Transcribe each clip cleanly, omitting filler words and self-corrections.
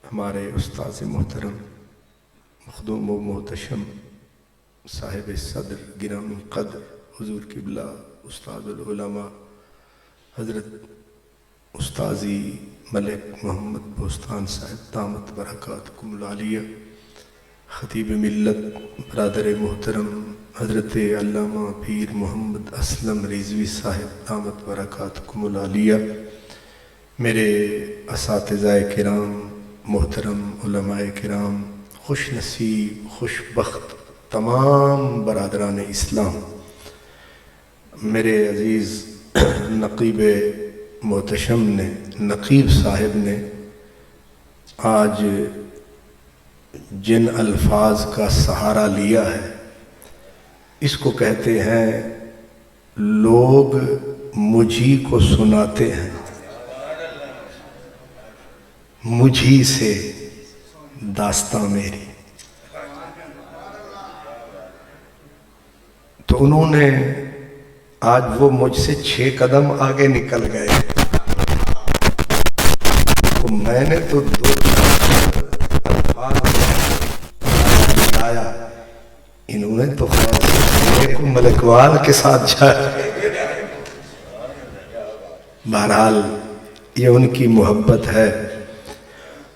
ہمارے استاذ محترم مخدوم و محتشم صاحب صدر گرامی قدر حضور قبلہ استاد العلماء حضرت استاذی ملک محمد بوستان صاحب دامت برکاتکم العالیہ، خطیب ملت برادر محترم حضرت علامہ پیر محمد اسلم رضوی صاحب دامت برکاتکم العالیہ، میرے اساتذہ کرام محترم علماء کرام، خوش نصیب خوش بخت تمام برادران اسلام، میرے عزیز نقیب محتشم نے، نقیب صاحب نے آج جن الفاظ کا سہارا لیا ہے اس کو کہتے ہیں لوگ مجھی کو سناتے ہیں، مجھی سے داستان میری۔ تو انہوں نے آج وہ مجھ سے 6 قدم آگے نکل گئے، تو میں نے تو 2 بتایا، انہوں نے تو ملکوال کے ساتھ جایا۔ بہرحال یہ ان کی محبت ہے،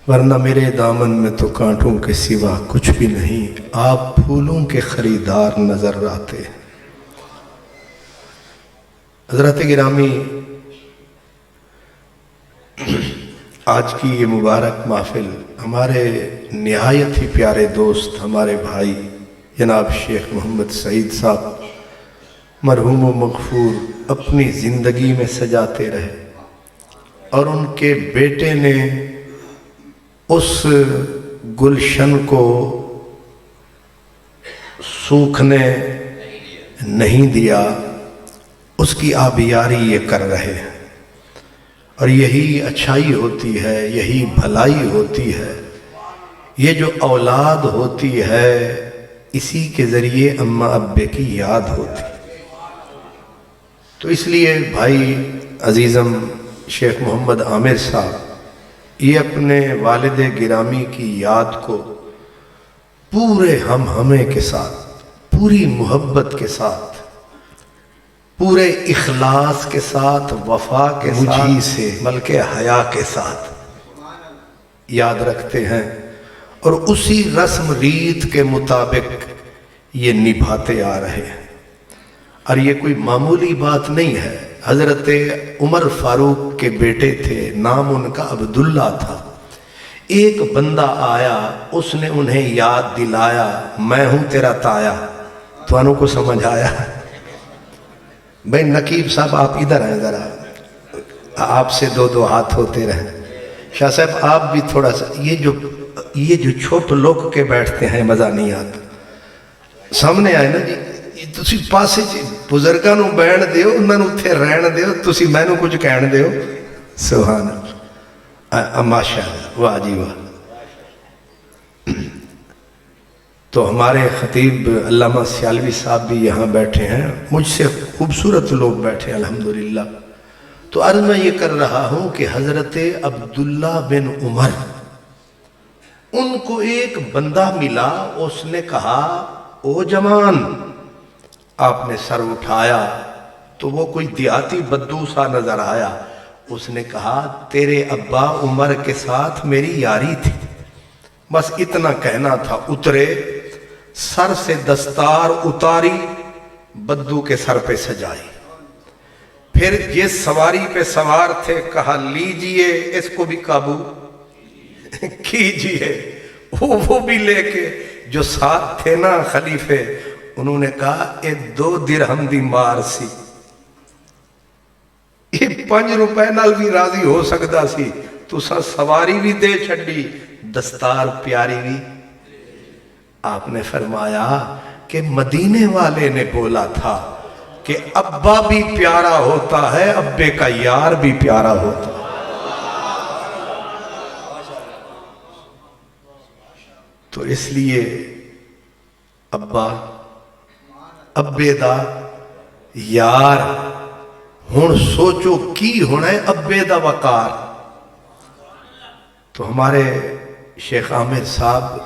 ورنہ میرے دامن میں تو کانٹوں کے سوا کچھ بھی نہیں، آپ پھولوں کے خریدار نظر آتے ہیں۔ حضرت گرامی، آج کی یہ مبارک محفل ہمارے نہایت ہی پیارے دوست، ہمارے بھائی جناب شیخ محمد سعید صاحب مرحوم و مغفور اپنی زندگی میں سجاتے رہے، اور ان کے بیٹے نے اس گلشن کو سوکھنے نہیں دیا، اس کی آبیاری یہ کر رہے ہیں، اور یہی اچھائی ہوتی ہے، یہی بھلائی ہوتی ہے۔ یہ جو اولاد ہوتی ہے اسی کے ذریعے اماں ابے کی یاد ہوتی ہے۔ تو اس لیے بھائی عزیزم شیخ محمد عامر صاحب یہ اپنے والد گرامی کی یاد کو پورے ہمے کے ساتھ، پوری محبت کے ساتھ، پورے اخلاص کے ساتھ، وفا کے ساتھ، سے بلکہ حیا کے ساتھ یاد رکھتے ہیں، اور اسی رسم ریت کے مطابق یہ نبھاتے آ رہے ہیں۔ اور یہ کوئی معمولی بات نہیں ہے۔ حضرت عمر فاروق کے بیٹے تھے، نام ان کا عبداللہ تھا۔ ایک بندہ آیا، اس نے انہیں یاد دلایا، میں ہوں تیرا تایا۔ تو انہوں کو سمجھ آیا؟ بھائی نقیب صاحب آپ ادھر ہیں، ذرا آپ سے 2 ہاتھ ہوتے رہیں۔ شاہ صاحب آپ بھی تھوڑا سا، یہ جو چھپ لوگ کے بیٹھتے ہیں مزہ نہیں آتا، سامنے آئے نا جی، تسی پاسے بزرگاں نو بہن دیو، انہاں نو اتھے رہن دیو، تسی میں نو کچھ کہن دیو۔ سبحان اللہ، ماشاءاللہ، واہ جی واہ۔ تو ہمارے خطیب علامہ سیالوی صاحب بھی یہاں بیٹھے ہیں، مجھ سے خوبصورت لوگ بیٹھے ہیں الحمدللہ۔ تو عرض میں یہ کر رہا ہوں کہ حضرت عبداللہ بن عمر، ان کو ایک بندہ ملا، اس نے کہا او جوان، آپ نے سر اٹھایا تو وہ کوئی دیہاتی بدو سا نظر آیا۔ اس نے کہا تیرے ابا عمر کے ساتھ میری یاری تھی، بس اتنا کہنا تھا۔ اترے، سر سے دستار اتاری، بدو کے سر پہ سجائی، پھر جس سواری پہ سوار تھے کہا لیجئے اس کو بھی قابو کیجئے۔ وہ بھی لے کے جو ساتھ تھے نا خلیفے، انہوں نے کہا اے 2 درہم دی مار سی، یہ 5 روپے نال بھی راضی ہو سکتا سی، تو سا سواری بھی دے چھڑی، دستار پیاری بھی۔ آپ نے فرمایا کہ مدینے والے نے بولا تھا کہ ابا بھی پیارا ہوتا ہے، ابے کا یار بھی پیارا ہوتا ہے۔ تو اس لیے ابا ابے دا یار، ہن سوچو کی ہونا ہے ابے دا وقار۔ تو ہمارے شیخ عامر صاحب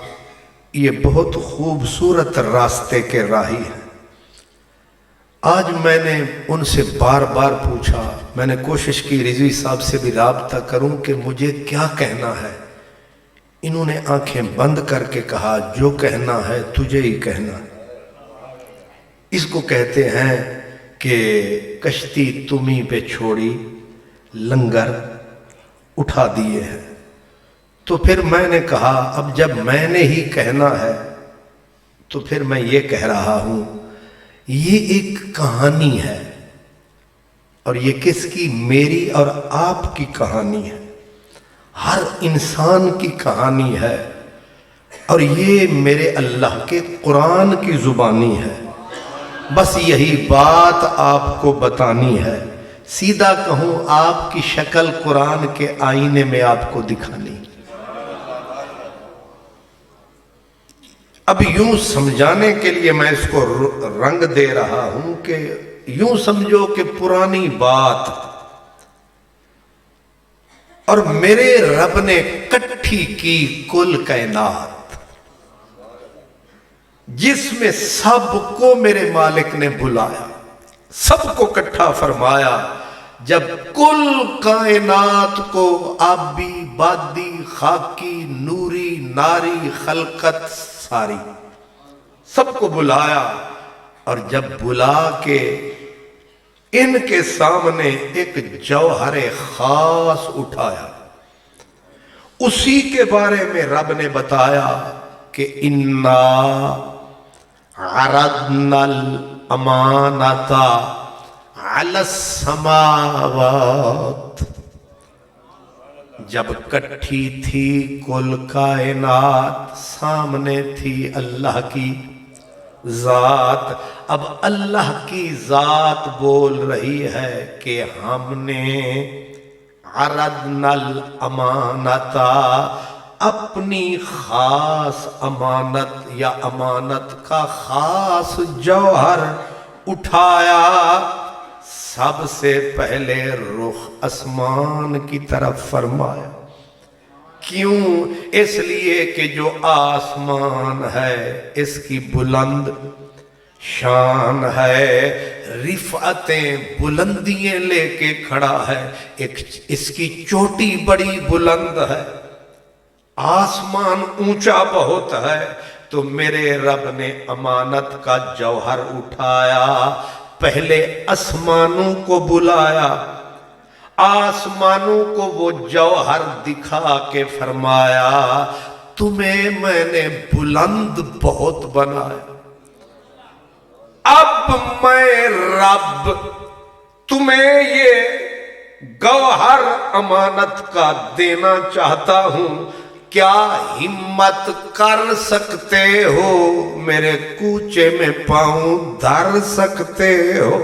یہ بہت خوبصورت راستے کے راہی ہیں. آج میں نے ان سے بار بار پوچھا، میں نے کوشش کی رضوی صاحب سے بھی رابطہ کروں کہ مجھے کیا کہنا ہے. انہوں نے آنکھیں بند کر کے کہا جو کہنا ہے تجھے ہی کہنا ہے. اس کو کہتے ہیں کہ کشتی تمہیں پہ چھوڑی لنگر اٹھا دیے ہیں. تو پھر میں نے کہا اب جب میں نے ہی کہنا ہے تو پھر میں یہ کہہ رہا ہوں. یہ ایک کہانی ہے اور یہ کس کی؟ میری اور آپ کی کہانی ہے. ہر انسان کی کہانی ہے اور یہ میرے اللہ کے قرآن کی زبانی ہے. بس یہی بات آپ کو بتانی ہے. سیدھا کہوں آپ کی شکل قرآن کے آئینے میں آپ کو دکھانی. اب یوں سمجھانے کے لیے میں اس کو رنگ دے رہا ہوں کہ یوں سمجھو کہ پرانی بات اور میرے رب نے کٹھی کی کل کائنات، جس میں سب کو میرے مالک نے بلایا، سب کو کٹھا فرمایا. جب کل کائنات کو آبی بادی خاکی نوری ناری خلقت ساری سب کو بلایا، اور جب بلا کے ان کے سامنے ایک جوہر خاص اٹھایا، اسی کے بارے میں رب نے بتایا کہ انا عرضنا الامانۃ علی السماوات. جب کٹھی تھی کل کائنات، سامنے تھی اللہ کی ذات. اب اللہ کی ذات بول رہی ہے کہ ہم نے عرضنا الامانۃ، اپنی خاص امانت یا امانت کا خاص جوہر اٹھایا. سب سے پہلے رخ آسمان کی طرف فرمایا. کیوں؟ اس لیے کہ جو آسمان ہے اس کی بلند شان ہے، رفعتیں بلندیاں لے کے کھڑا ہے. اس کی چوٹی بڑی بلند ہے، آسمان اونچا بہت ہے. تو میرے رب نے امانت کا جوہر اٹھایا، پہلے آسمانوں کو بلایا، آسمانوں کو وہ جوہر دکھا کے فرمایا تمہیں میں نے بلند بہت بنایا. اب میں رب تمہیں یہ گوہر امانت کا دینا چاہتا ہوں. کیا ہمت کر سکتے ہو؟ میرے کوچے میں پاؤں دھر سکتے ہو؟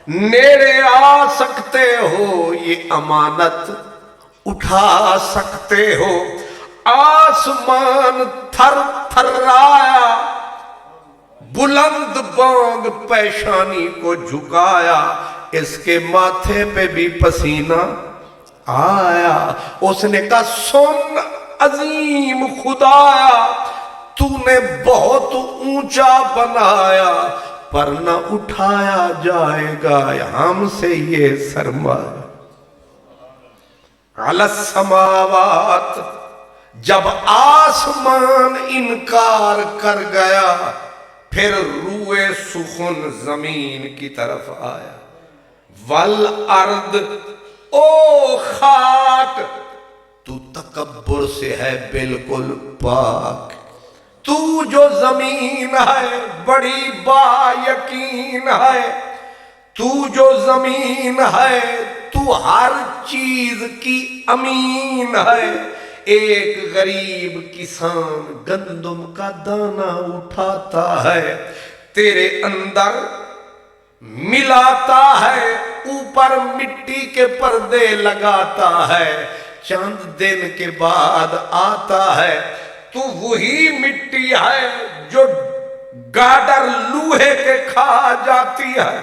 نیڑے آ سکتے ہو؟ یہ امانت اٹھا سکتے ہو؟ آسمان تھر تھرایا، بلند بانگ پیشانی کو جھکایا، اس کے ماتھے پہ بھی پسینہ آیا. اس نے کہا سن عظیم خدایا، تو نے بہت اونچا بنایا، پر نہ اٹھایا جائے گا ہم سے یہ سرمایہ. علی السماوات، جب آسمان انکار کر گیا پھر روئے سخن زمین کی طرف آیا. والارض، او خاک تو تکبر سے ہے بالکل پاک. تو جو زمین ہے بڑی با یقین ہے، تو جو زمین ہے تو ہر چیز کی امین ہے. ایک غریب کسان گندم کا دانہ اٹھاتا ہے، تیرے اندر ملاتا ہے، اوپر مٹی کے پردے لگاتا ہے، چند دن کے بعد آتا ہے تو وہی مٹی ہے جو گادر لوہے کے کھا جاتی ہے.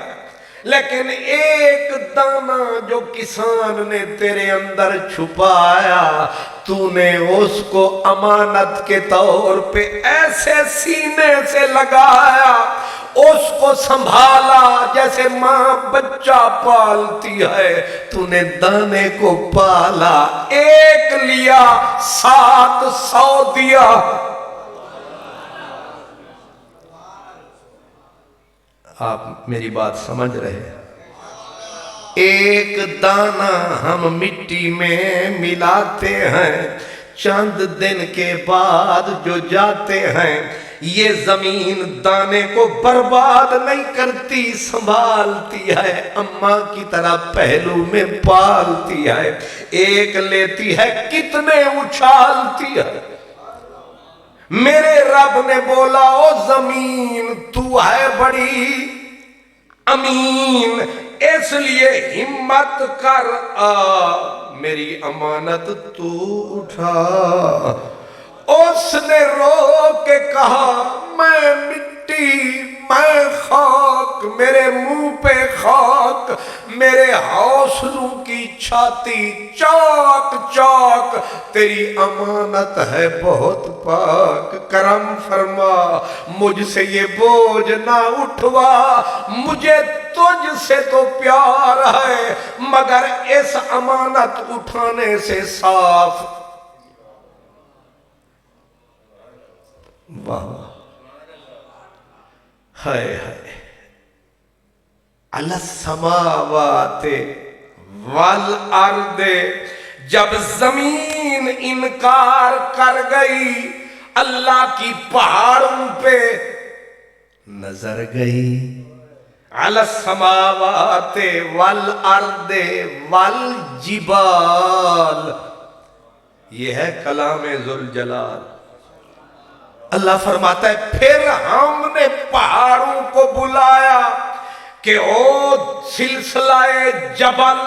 لیکن ایک دانہ جو کسان نے تیرے اندر چھپایا تو نے اس کو امانت کے طور پہ ایسے سینے سے لگایا، اس کو سنبھالا جیسے ماں بچہ پالتی ہے، تو نے دانے کو پالا، ایک لیا 700 دیا۔ آپ میری بات سمجھ رہے ہیں؟ ایک دانہ ہم مٹی میں ملاتے ہیں، چند دن کے بعد جو جاتے ہیں، یہ زمین دانے کو برباد نہیں کرتی، سنبھالتی ہے، اماں کی طرح پہلو میں پالتی ہے، ایک لیتی ہے کتنے اچھالتی ہے۔ میرے رب نے بولا او زمین تو ہے بڑی امین، اس لیے ہمت کر آ میری امانت تو اٹھا۔ اس نے رو کے کہا میں مٹی، میں خاک، میرے منہ پہ خاک، میرے حوصلوں کی چھاتی چاک چاک، تیری امانت ہے بہت پاک، کرم فرما مجھ سے یہ بوجھ نہ اٹھوا، مجھے تجھ سے تو پیار ہے مگر اس امانت اٹھانے سے صاف۔ واہ ہائے ہائے، علی السماوات والارض، جب زمین انکار کر گئی اللہ کی پہاڑوں پہ نظر گئی، علی السماوات والارض والجبال، یہ ہے کلام ذوالجلال۔ اللہ فرماتا ہے پھر ہم نے پہاڑوں کو بلایا کہ او سلسلہ جبل،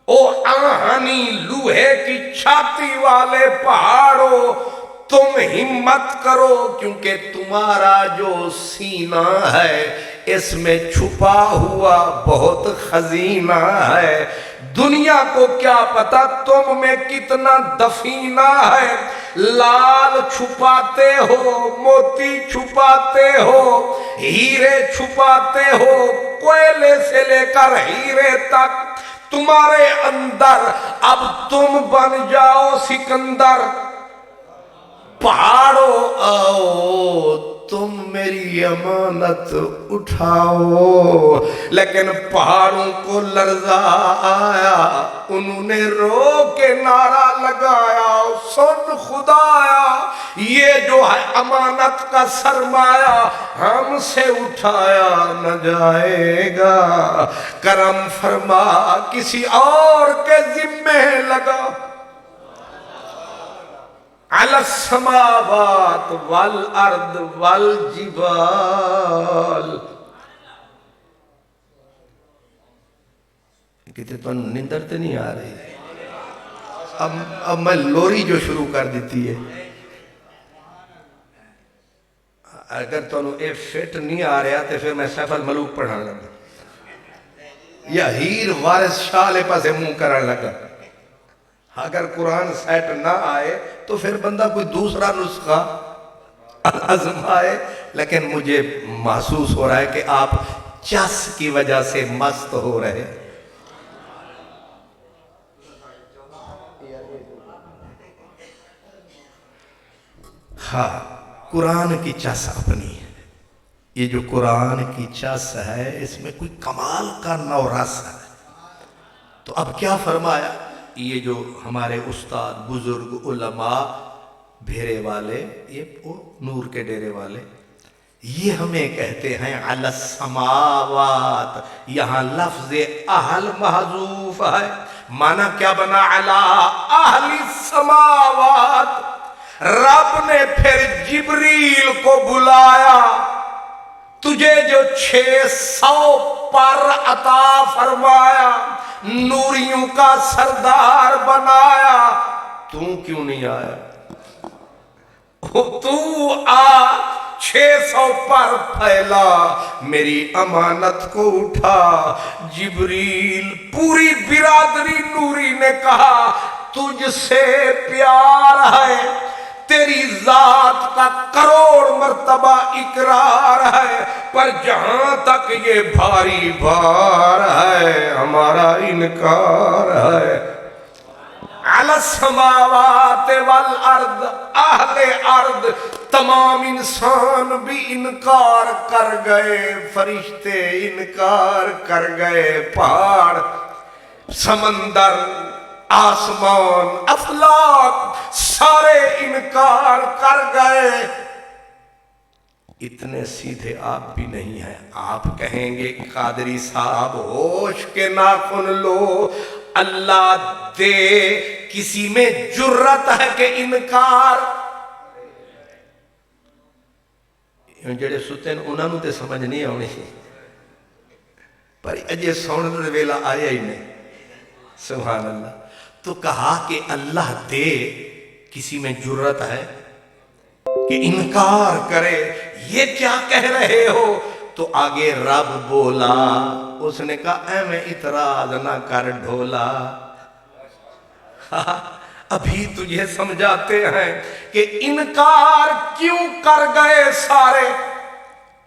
او آہنی لوہے کی چھاتی والے پہاڑوں، تم ہمت کرو کیونکہ تمہارا جو سینہ ہے اس میں چھپا ہوا بہت خزینہ ہے، دنیا کو کیا پتا تم میں کتنا دفینہ ہے، لال چھپاتے ہو، موتی چھپاتے ہو، ہیرے چھپاتے ہو، کوئلے سے لے کر ہیرے تک تمہارے اندر، اب تم بن جاؤ سکندر، پہاڑوں آؤ تم میری امانت اٹھاؤ۔ لیکن پہاڑوں کو لرزہ آیا، انہوں نے رو کے نعرہ لگایا سن خدایا، یہ جو ہے امانت کا سرمایہ ہم سے اٹھایا نہ جائے گا، کرم فرما کسی اور کے ذمہ لگا۔ علی السماوات والارض والجبال، کہتے تو نندر تے نہیں آ رہی، اب میں لوری جو شروع کر دیتی ہے، اگر تو اے فٹ نہیں آ رہا تو پھر میں سیف الملوک پڑھانا لگا یا ہیر وارث شاہ لے پاسے منہ کرنے لگا۔ اگر قرآن سیٹ نہ آئے تو پھر بندہ کوئی دوسرا نسخہ آزمائے، لیکن مجھے محسوس ہو رہا ہے کہ آپ چس کی وجہ سے مست ہو رہے۔ ہاں قرآن کی چس اپنی ہے، یہ جو قرآن کی چس ہے اس میں کوئی کمال کا نورس ہے۔ تو اب کیا فرمایا، یہ جو ہمارے استاد بزرگ علماء بھیرے والے، یہ نور کے ڈیرے والے، یہ ہمیں کہتے ہیں علی السماوات، یہاں لفظ اہل محذوف ہے، معنی کیا بنا علی اہل السماوات۔ رب نے پھر جبریل کو بلایا، تجھے جو 600 پر عطا فرمایا، نوریوں کا سردار بنایا، تو کیوں نہیں آیا؟ تو آ 600 پر پھیلا میری امانت کو اٹھا جبریل پوری برادری نوری نے کہا تجھ سے پیار ہے تیری ذات کا کروڑ مرتبہ اقرار ہے پر جہاں تک یہ بھاری بھار ہے ہمارا انکار ہے علی السماوات والارض اہل ارض تمام انسان بھی انکار کر گئے فرشتے انکار کر گئے پہاڑ سمندر آسمان افلاک سارے انکار کر گئے اتنے سیدھے آپ بھی نہیں ہیں آپ کہیں گے قادری صاحب ہوش کے ناخن لو اللہ دے کسی میں جرت ہے کہ انکار جڑے ستے ہیں انہوں نے تے سمجھ نہیں آنی پر اجے سونے دے ویلا آیا ہی نہیں سبحان اللہ تو کہا کہ اللہ دے کسی میں جرت ہے کہ انکار کرے یہ کیا کہہ رہے ہو تو آگے رب بولا اس نے کہا اے میں اعتراض نہ کر ڈھولا ابھی تجھے سمجھاتے ہیں کہ انکار کیوں کر گئے سارے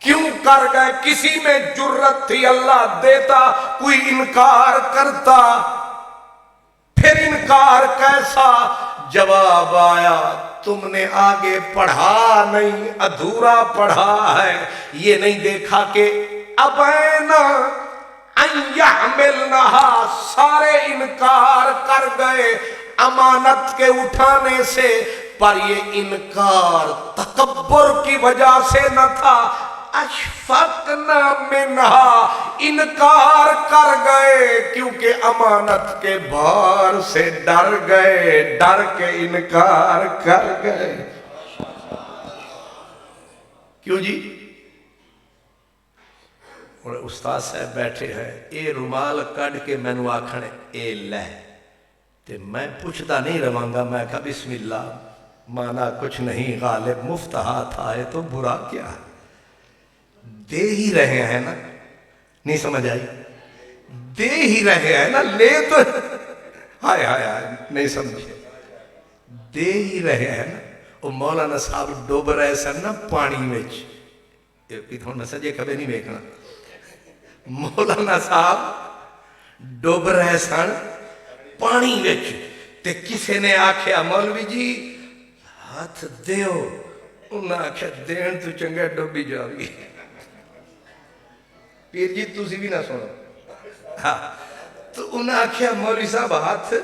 کیوں کر گئے کسی میں جرت تھی اللہ دیتا کوئی انکار کرتا پھر انکار کیسا جواب آیا تم نے آگے پڑھا نہیں ادھورا پڑھا ہے یہ نہیں دیکھا کہ ابینا ان یحملنہا سارے انکار کر گئے امانت کے اٹھانے سے پر یہ انکار تکبر کی وجہ سے نہ تھا اشفقنا منہا انکار کر گئے کیونکہ امانت کے بھار سے ڈر گئے ڈر کے انکار کر گئے کیوں جی اور استاد صاحب بیٹھے ہیں اے رومال کڑ کے میں نو آکھنے اے لے تے میں پوچھتا نہیں رہاں میں کہا بسم اللہ مانا کچھ نہیں غالب مفت ہاتھ آئے تو برا کیا ہے دے ہی رہے ہیں نا نہیں سمجھ آئی دے ہی رہے ہیں نا لے تو ہائے ہائے ہائے نہیں سمجھے دے ہی رہے ہیں نا وہ مولانا صاحب ڈوب رہے سن نا پانی وچ اتھوں میں سجے کبھی نہیں بیکنا مولانا صاحب ڈوب رہے سن پانی وچ تے کسے نے آکھیا مولوی جی ہاتھ دیو انہاں آکھیا دین تو چنگا ڈوبی جاوی پیر جی تُسی بھی نہ سنو تو انہاں آکھیا مولوی صاحب ہاتھ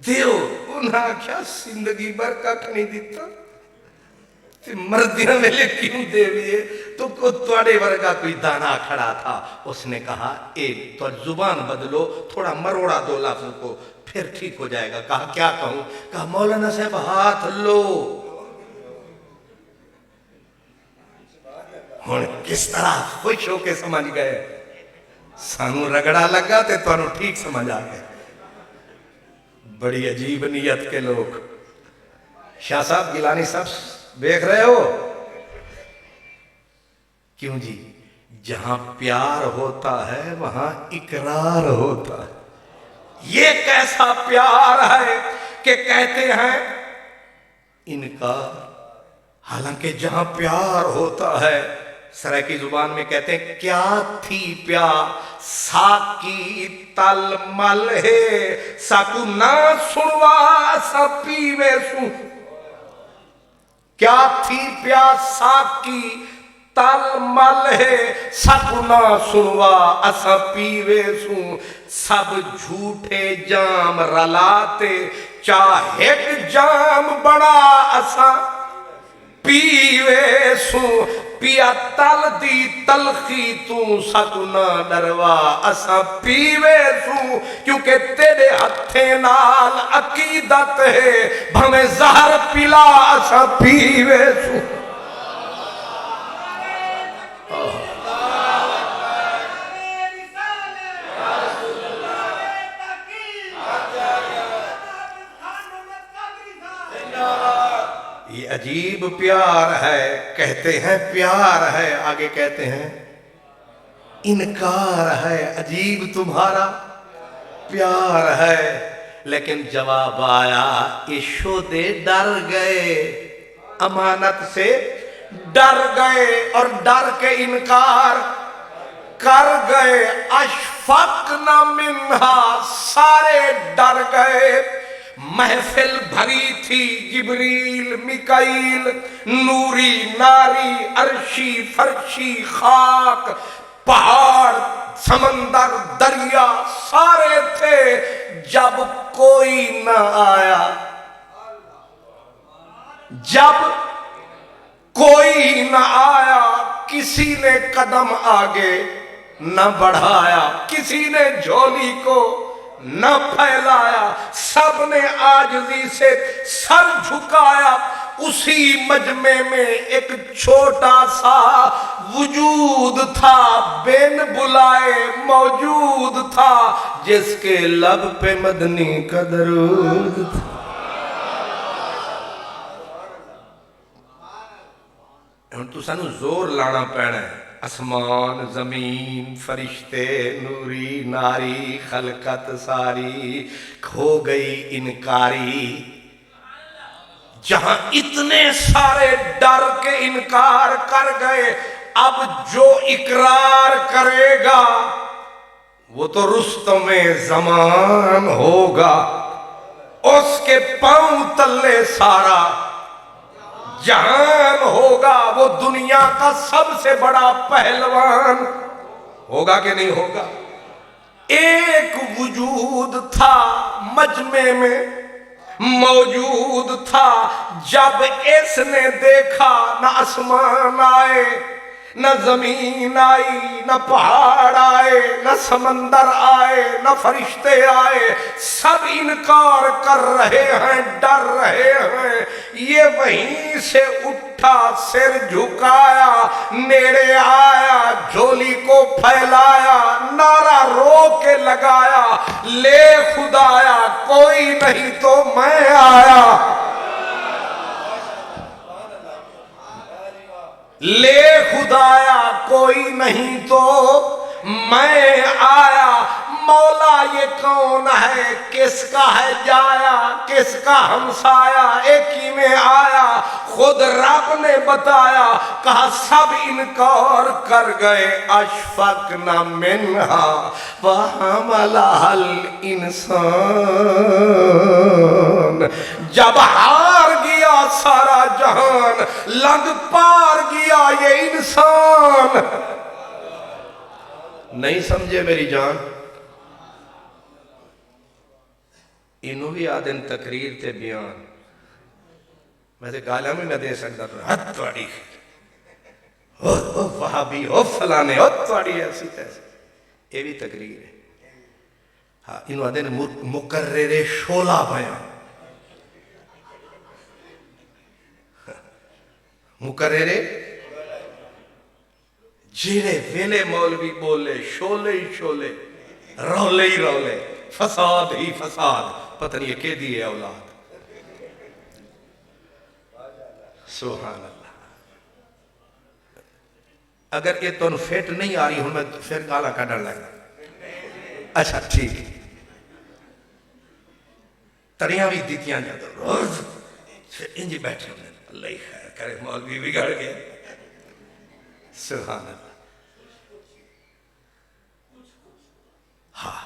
دیو انہاں آکھیا زندگی بھر کک نہیں دیتا تے مردیاں ویلے کیوں دے دیئے تو تواڈے ورگا کوئی دانا کھڑا تھا اس نے کہا اے تو زبان بدلو تھوڑا مروڑا دو لفظ کو پھر ٹھیک ہو جائے گا کہا کیا کہوں کہا مولانا صاحب ہاتھ لو ہن کس طرح خوش ہو کے سمجھ گئے سانو رگڑا لگا تے تو انہوں ٹھیک سمجھ آگئے بڑی عجیب نیت کے لوگ شاہ صاحب گیلانی صاحب دیکھ رہے ہو کیوں جی جہاں پیار ہوتا ہے وہاں اقرار ہوتا ہے یہ کیسا پیار ہے کہ کہتے ہیں انکار حالانکہ جہاں پیار ہوتا ہے سرائکی زبان میں کہتے ہیں کیا تھی پیار ساکی تل مل ہے ساکو نہ سنوا سا پیوے سو کیا تھی پیار ساکی تل مل ہے ساکو نہ سنوا اسا پیوے سو سب جھوٹے جام رلاتے چاہے جام بڑا اسا پیوے سو پیا تل دی تلخی تو سکنا ڈروا اسا پیوے سو کیونکہ تیرے ہتھے نال عقیدت ہے بھمیں زہر پلا اسا پیوے سو یہ عجیب پیار ہے، کہتے ہیں پیار ہے، آگے کہتے ہیں انکار ہے، عجیب تمہارا پیار ہے۔ لیکن جواب آیا عشودے ڈر گئے، امانت سے ڈر گئے اور ڈر کے انکار کر گئے۔ اشفقنا منہا، سارے ڈر گئے۔ محفل بھری تھی، جبریل، میکائیل، نوری، ناری، عرشی، فرشی، خاک، پہاڑ، سمندر، دریا، سارے تھے۔ جب کوئی نہ آیا، جب کوئی نہ آیا، کسی نے قدم آگے نہ بڑھایا، کسی نے جھولی کو نہ پھیلایا، سب نے عاجزی سے سر جھکایا۔ اسی مجمع میں ایک چھوٹا سا وجود تھا، بن بلائے موجود تھا، جس کے لب پہ مدنی کا درود تھا۔ ہن تو سانو زور لانا پینا ہے۔ اسمان، زمین، فرشتے، نوری، ناری، خلقت ساری کھو گئی انکاری۔ جہاں اتنے سارے ڈر کے انکار کر گئے، اب جو اقرار کرے گا وہ تو رستم زمان ہوگا، اس کے پاؤں تلے سارا جہان ہوگا، وہ دنیا کا سب سے بڑا پہلوان ہوگا کہ نہیں ہوگا؟ ایک وجود تھا، مجمع میں موجود تھا۔ جب اس نے دیکھا، نہ آسمان آئے، نہ زمین آئی، نہ پہاڑ آئے، نہ سمندر آئے، نہ فرشتے آئے، سب انکار کر رہے ہیں، ڈر رہے ہیں۔ یہ وہیں سے اٹھا، سر جھکایا، نیڑے آیا، جھولی کو پھیلایا، نعرہ رو کے لگایا، لے خدایا کوئی نہیں تو میں آیا، لے خدایا کوئی نہیں تو میں آیا۔ مولا یہ کون ہے، کس کا ہے جایا، کس کا ہمسایا، ایک ہی میں آیا۔ خود رب نے بتایا، کہا سب انکار کر گئے۔ اشفقنا منہا وحملہا الانسان، جب ہار گیا سارا جہان، لنگ پار گیا یہ انسان۔ نہیں سمجھے میری جان؟ انہوں بھی آدھن تقریر تے بیان، میں سے گالیاں میں نہ دے سکتا، حد توڑی ہو وہابی ہو فلانے ہو توڑی ایسی تیسی، یہ بھی تقریر ہے۔ ہاں انہوں آدھن مقرر شولہ بیان، مقرر جیڑے ویلے مولوی بولے، شولے ہی شولے، رولے ہی رولے، فساد ہی فساد، پتہ نہیں یہ کہ دیئے اولاد۔ سبحان اللہ۔ اگر یہ تو فیٹ نہیں آ رہی ہوں میں پھر گالا کا ڈر لگا۔ اچھا ٹھیک، تریاں بھی دیتیاں جاتا روز، پھر انجی بیٹھے ہونے، اللہ ہی خیر کرے، مولوی بگڑ گئے۔ سبحان اللہ۔ ہاں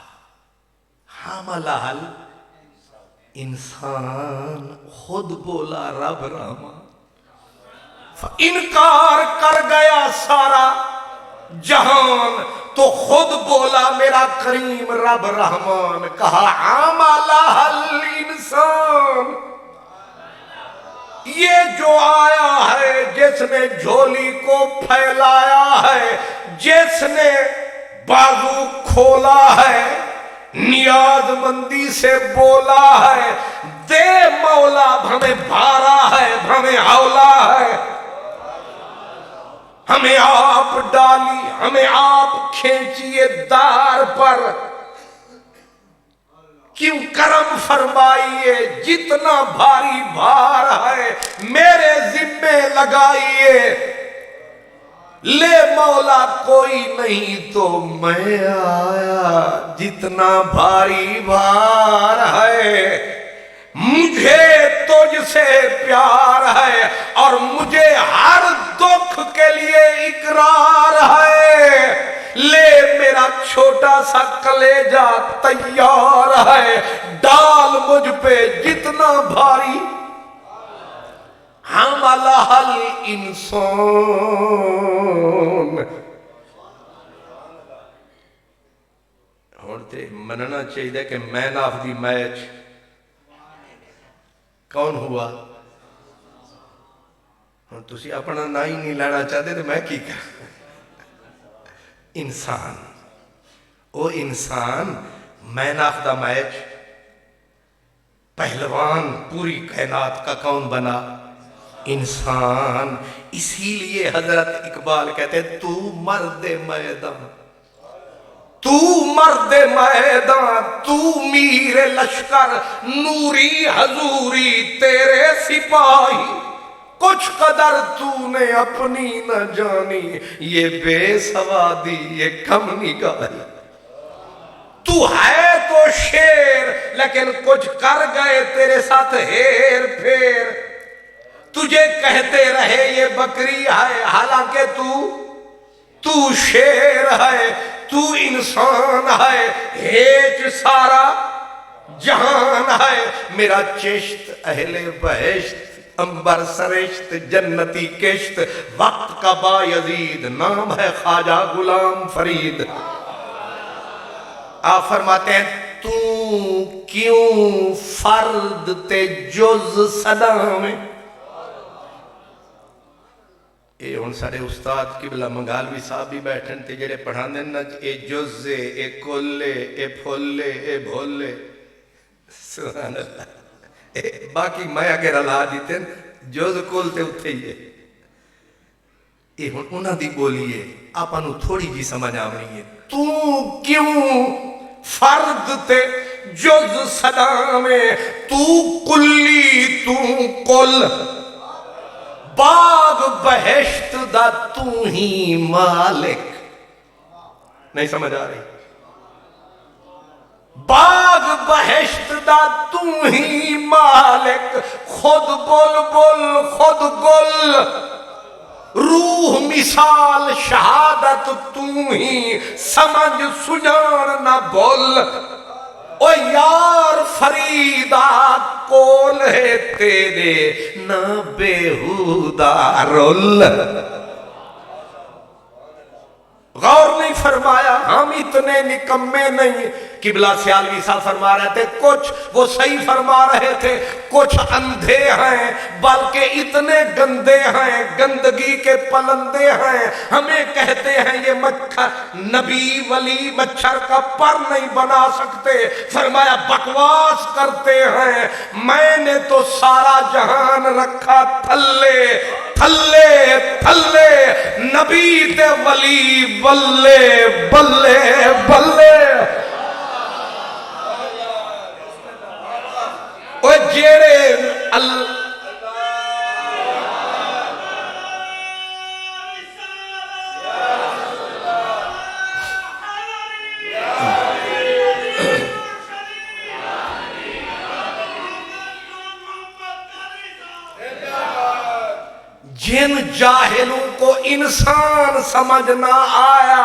حاملہ انسان، خود بولا رب رحمان، انکار کر گیا سارا جہان، تو خود بولا میرا کریم رب رحمان، کہا حاملہ الانسان، یہ جو آیا ہے، جس نے جھولی کو پھیلایا ہے، جس نے بازو کھولا ہے، نیاز مندی سے بولا ہے، دے مولا ہمیں بھارا ہے، ہمیں اولا ہے، ہمیں آپ ڈالی، ہمیں آپ کھینچیے دار پر، کیوں کرم فرمائیے، جتنا بھاری بھار ہے میرے ذمے لگائیے، لے مولا کوئی نہیں تو میں آیا، جتنا بھاری بھار ہے مجھے تجھ سے پیار ہے، اور مجھے ہر دکھ کے لیے اقرار ہے، لے میرا چھوٹا سا کلیجہ تیار ہے، ڈال مجھ پہ جتنا بھاری، حملہ الانسان۔ ہوتے مننا چاہیے کہ مین آف دی میچ کون ہوا؟ تسی اپنا نا ہی نہیں لینا چاہتے تو میں کی کر؟ انسان، او انسان مین آف دا میچ، پہلوان پوری کائنات کا کون بنا؟ انسان۔ اسی لیے حضرت اقبال کہتے ہیں تو مرد میدان، تو مرد میدان، تو میر لشکر، نوری حضوری تیرے سپاہی، کچھ قدر تو نے اپنی نہ جانی، یہ بے سوادی یہ کم نگاہی، تو ہے تو شیر لیکن کچھ کر گئے تیرے ساتھ ہیر پھیر، تجھے کہتے رہے یہ بکری ہے حالانکہ تو شیر ہے، تو انسان ہے، ہیچ سارا جہان ہے، میرا چشت اہل بہشت، امبر سرشت جنتی کشت، وقت کا بایزید، نام ہے خواجہ غلام فرید۔ آپ فرماتے ہیں تو کیوں فرد تے جز صدا میں، اے ہن سارے استاد قبلہ منگالوی صاحب بھی بیٹھن تے جڑے پڑھان دیں نا، اے جزے، اے کلے، اے پھولے، اے بھولے، سبحان اللہ، باقی میں اگر اللہ دیتے جز کل تے اتھے ہی ہے، اے ہن انہاں دی بولیے آپ انہوں تھوڑی جی سمجھ آمنی ہے، تو کیوں فرد تے جز صدا میں، تو کلی تو کل، باغ بہشت دا تو ہی مالک، نہیں سمجھ آ رہی، باغ بہشت دا تو ہی مالک، خود بول بول خود گل، روح مثال شہادت تو ہی، سمجھ سجان نہ بول، او یار فریدہ کول ہے تیرے نہ بیہودہ رول۔ غور نہیں فرمایا، ہم اتنے نکمے نہیں، قبلہ سیالوی صاحب فرما رہے تھے کچھ وہ صحیح فرما رہے تھے، کچھ اندھے ہیں بلکہ اتنے گندے ہیں، گندگی کے پلندے ہیں، ہمیں کہتے ہیں یہ مچھر نبی ولی مچھر کا پر نہیں بنا سکتے، فرمایا بکواس کرتے ہیں، میں نے تو سارا جہان رکھا تھلے تھلے تھلے، نبی تے ولی بلے بلے بلے، او جیڑے جن جاہلوں کو انسان سمجھ نہ آیا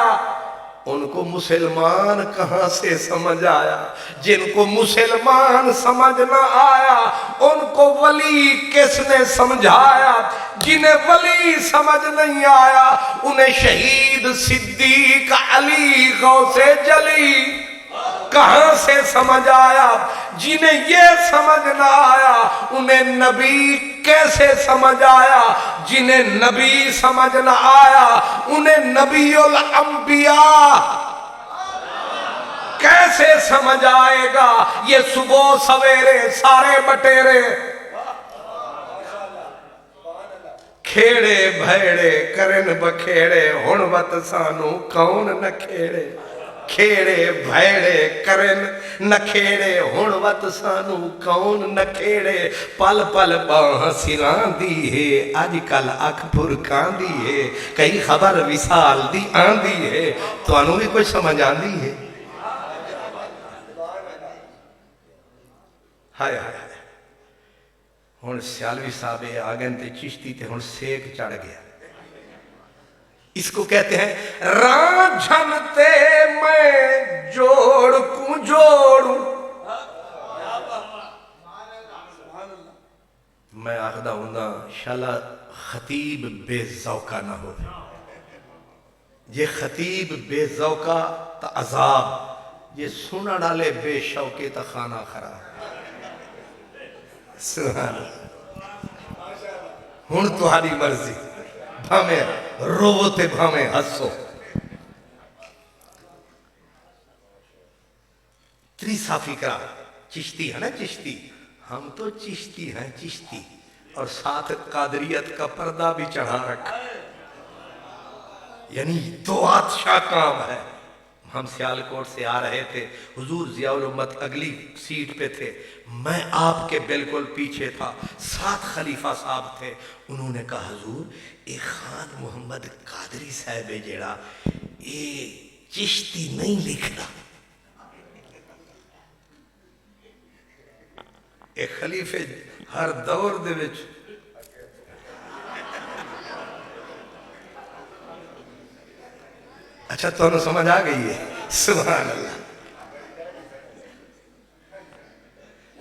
ان کو مسلمان کہاں سے سمجھ آیا، جن کو مسلمان سمجھ نہ آیا ان کو ولی کس نے سمجھایا، جنہیں ولی سمجھ نہیں آیا انہیں شہید صدیق علی غوث جلی کہاں سے سمجھ آیا، جنہیں یہ سمجھ نہ آیا انہیں نبی کیسے سمجھ آیا، جنہیں نبی سمجھ نہ آیا انہیں نبی الانبیاء کیسے سمجھ آئے گا، یہ صبح سویرے سارے بٹیرے کھیڑے بھیڑے کرن بکھیڑے ہن وت سانو کون نہ کھیڑے، کھیڑے بھیڑے کرن نکھیڑے ہن وت سانو کون نکھیڑے پل پل باں سران دی ہے اج کل اکھ پھرکان دی ہے کئی خبر وصال دی آن دی ہے تو انہوں بھی کچھ سمجھ آن دی ہے ہائے ہائے ہائے ہن سیالوی صاحب آگن تے چشتی تے ہن سیک چڑھ گیا اس کو کہتے ہیں رانجھنتے میں جوڑ کو جوڑوں میں آخدہ ہوں گا شالا خطیب بے ذوقہ نہ ہو یہ خطیب بے ذوقہ تا عذاب یہ سنہ ڈالے بے شوقے تا خانہ خراب سبحان اللہ ہن تمہاری مرضی بھامے رو تے بھامے ہسو تریسا فکرہ چشتی ہے نا چشتی ہم تو چشتی ہیں چشتی اور ساتھ قادریت کا پردہ بھی چڑھا رکھا یعنی دو آتشاہ کام ہے ہم سیالکوٹ سے آ رہے تھے حضور ضیاء الامت اگلی سیٹ پہ تھے میں آپ کے بالکل پیچھے تھا 7 خلیفہ صاحب تھے انہوں نے کہا حضور ایک خان محمد قادری صاحب جیڑا یہ چشتی نہیں لکھنا ایک خلیفے ہر دور دے وچ اچھا تو انہوں سمجھ آ گئی ہے سبحان اللہ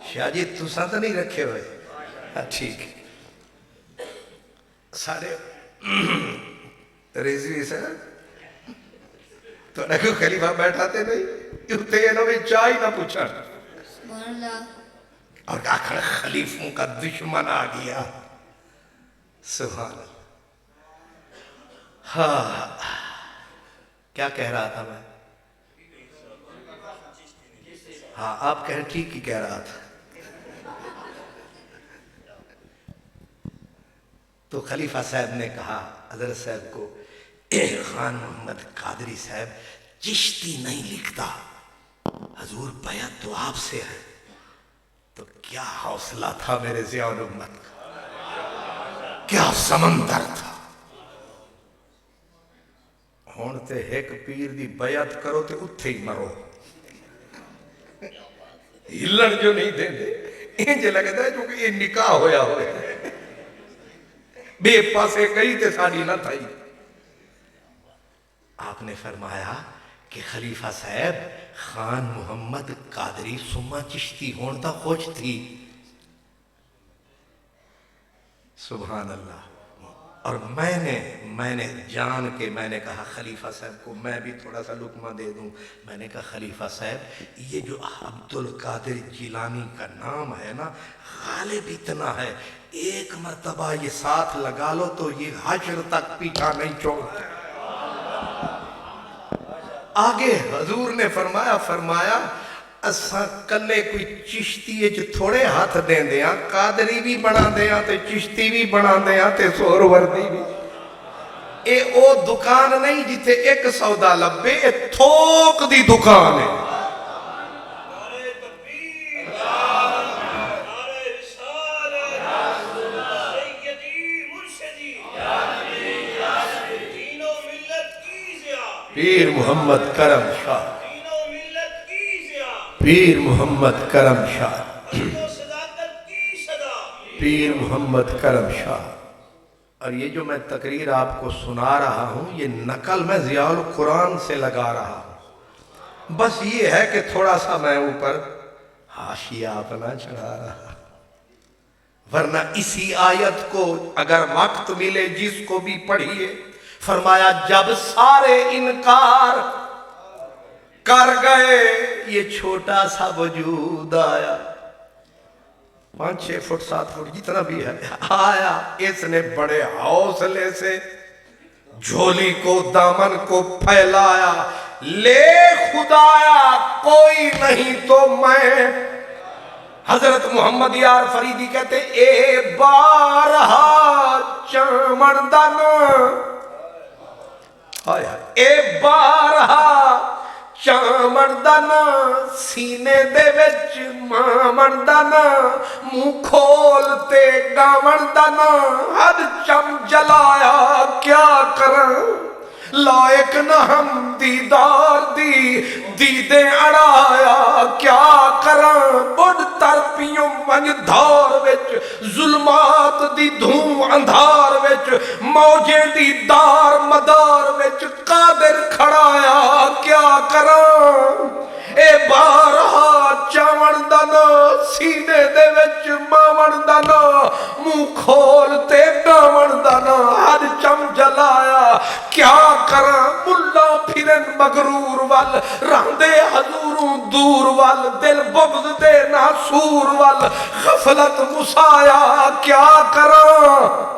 شاہ جی تُساں تو نہیں رکھے ہوئے ٹھیک سارے ریزوی سے تو نکو خلیفہ بیٹھاتے نہیں اتنے انہوں میں چائے نہ پوچھا اور آخر خلیفوں کا دشمن آ گیا سبحان اللہ ہاں کیا کہہ رہا تھا میں ہاں آپ کہیں ٹھیک ہی کہہ رہا تھا تو خلیفہ صاحب نے کہا حضرت صاحب کو اے خان محمد قادری صاحب چشتی نہیں لکھتا حضور بیعت تو آپ سے ہے تو کیا حوصلہ تھا میرے ضیاء الامت کا کیا سمندر تھا ہون تے ایک پیر دی بیعت کرو تے اتھے ہی مرو ہلن جو نہیں دیں دے انجھے لگتا ہے جو کہ یہ نکاح ہویا ہوئے بے پاسے کئی تے ساری نہ تھائی آپ نے فرمایا کہ خلیفہ صاحب خان محمد قادری سما چشتی ہون تا خوش تھی سبحان اللہ اور میں نے جان کے میں نے کہا خلیفہ صاحب کو میں بھی تھوڑا سا لقمہ دے دوں میں نے کہا خلیفہ صاحب یہ جو عبدالقادر جیلانی کا نام ہے نا غالب اتنا ہے ایک مرتبہ یہ ساتھ لگا لو تو یہ حشر تک پیچھا نہیں چھوڑتا آگے حضور نے فرمایا اساں کلے کوئی چشتی جو تھوڑے ہاتھ دیں دیاں قادری بھی بنا دیاں تے چشتی بھی بنا دیاں تے سور وردی بھی اے او دکان نہیں جتے ایک سودا لبے اے تھوک دی دکان ہے پیر محمد کرم شاہ پیر محمد کرم شاہ پیر محمد کرم شاہ اور یہ جو میں تقریر آپ کو سنا رہا ہوں یہ نقل میں ضیاء القرآن سے لگا رہا ہوں بس یہ ہے کہ تھوڑا سا میں اوپر حاشیہ اپنا چڑھا رہا ورنہ اسی آیت کو اگر وقت ملے جس کو بھی پڑھیے فرمایا جب سارے انکار کر گئے یہ چھوٹا سا وجود آیا 5-6 فٹ 7 فٹ جتنا بھی ہے آیا اس نے بڑے حوصلے سے جھولی کو دامن کو پھیلایا لے خدایا کوئی نہیں تو میں حضرت محمد یار فریدی کہتے اے بارہا چمردن اے بارہا ਚਾਵਣ ਦਾ ਨਾਂ ਸੀਨੇ ਦੇ ਵਿੱਚ ਮਾਵਣ ਦਾ ਨਾਂ ਮੂੰਹ ਖੋਲ ਤੇ ਗਾਵਣ ਦਾ ਨਾਂ ਹਰ ਚਮ ਜਲਾਇਆ ਕਿਆ ਕਰਾਂ ਲਾਇਕ ਨਾ ਹਮ ਦੀਦਾਰ ਦੀ ਦੀਦੇ ਅੜਾਇਆ ਕਿਆ ਕਰਾਂ ਉੱਡ ਤਰਪੀਓ ਮੰਝ ਧਾਰ ਵਿੱਚ ਜ਼ੁਲਮਾਤ ਦੀ ਧੂੰ ਅੰਧਾਰ ਵਿੱਚ ਮੌਜੇ ਦੀ ਦਾਰ ਮਦਾਰ ਵਿੱਚ ਕਾਦਰ ਖੜਾਇਆ ਕਿਆ ਕਰਾਂ ਇਹ ਬਾਰਹਾ ਚਾਵਣ ਦਾ ਨਾਂ ਸੀਨੇ ਦੇ ਵਿੱਚ ਮਾਵਣ ਦਾ ਨਾਂ ਮੂੰਹ ਖੋਲ ਤੇ ਗਾਵਣ ਦਾ ਨਾਂ ਹਰ ਚਮ ਜਲਾਇਆ ਕਿਆ ਕਰਾਂ ਮੁੱਲਾ ਫਿਰਨ ਮਗਰੂਰ ਵੱਲ ਰਹਿੰਦੇ ਹਜ਼ੂਰੋਂ ਦੂਰ ਵੱਲ ਦਿਲ ਬੁਗਜ਼ ਦੇ ਨਾਸੂਰ ਵੱਲ ਗਫਲਤ ਮੁਸਾਇਆ ਕਿਆ ਕਰਾਂ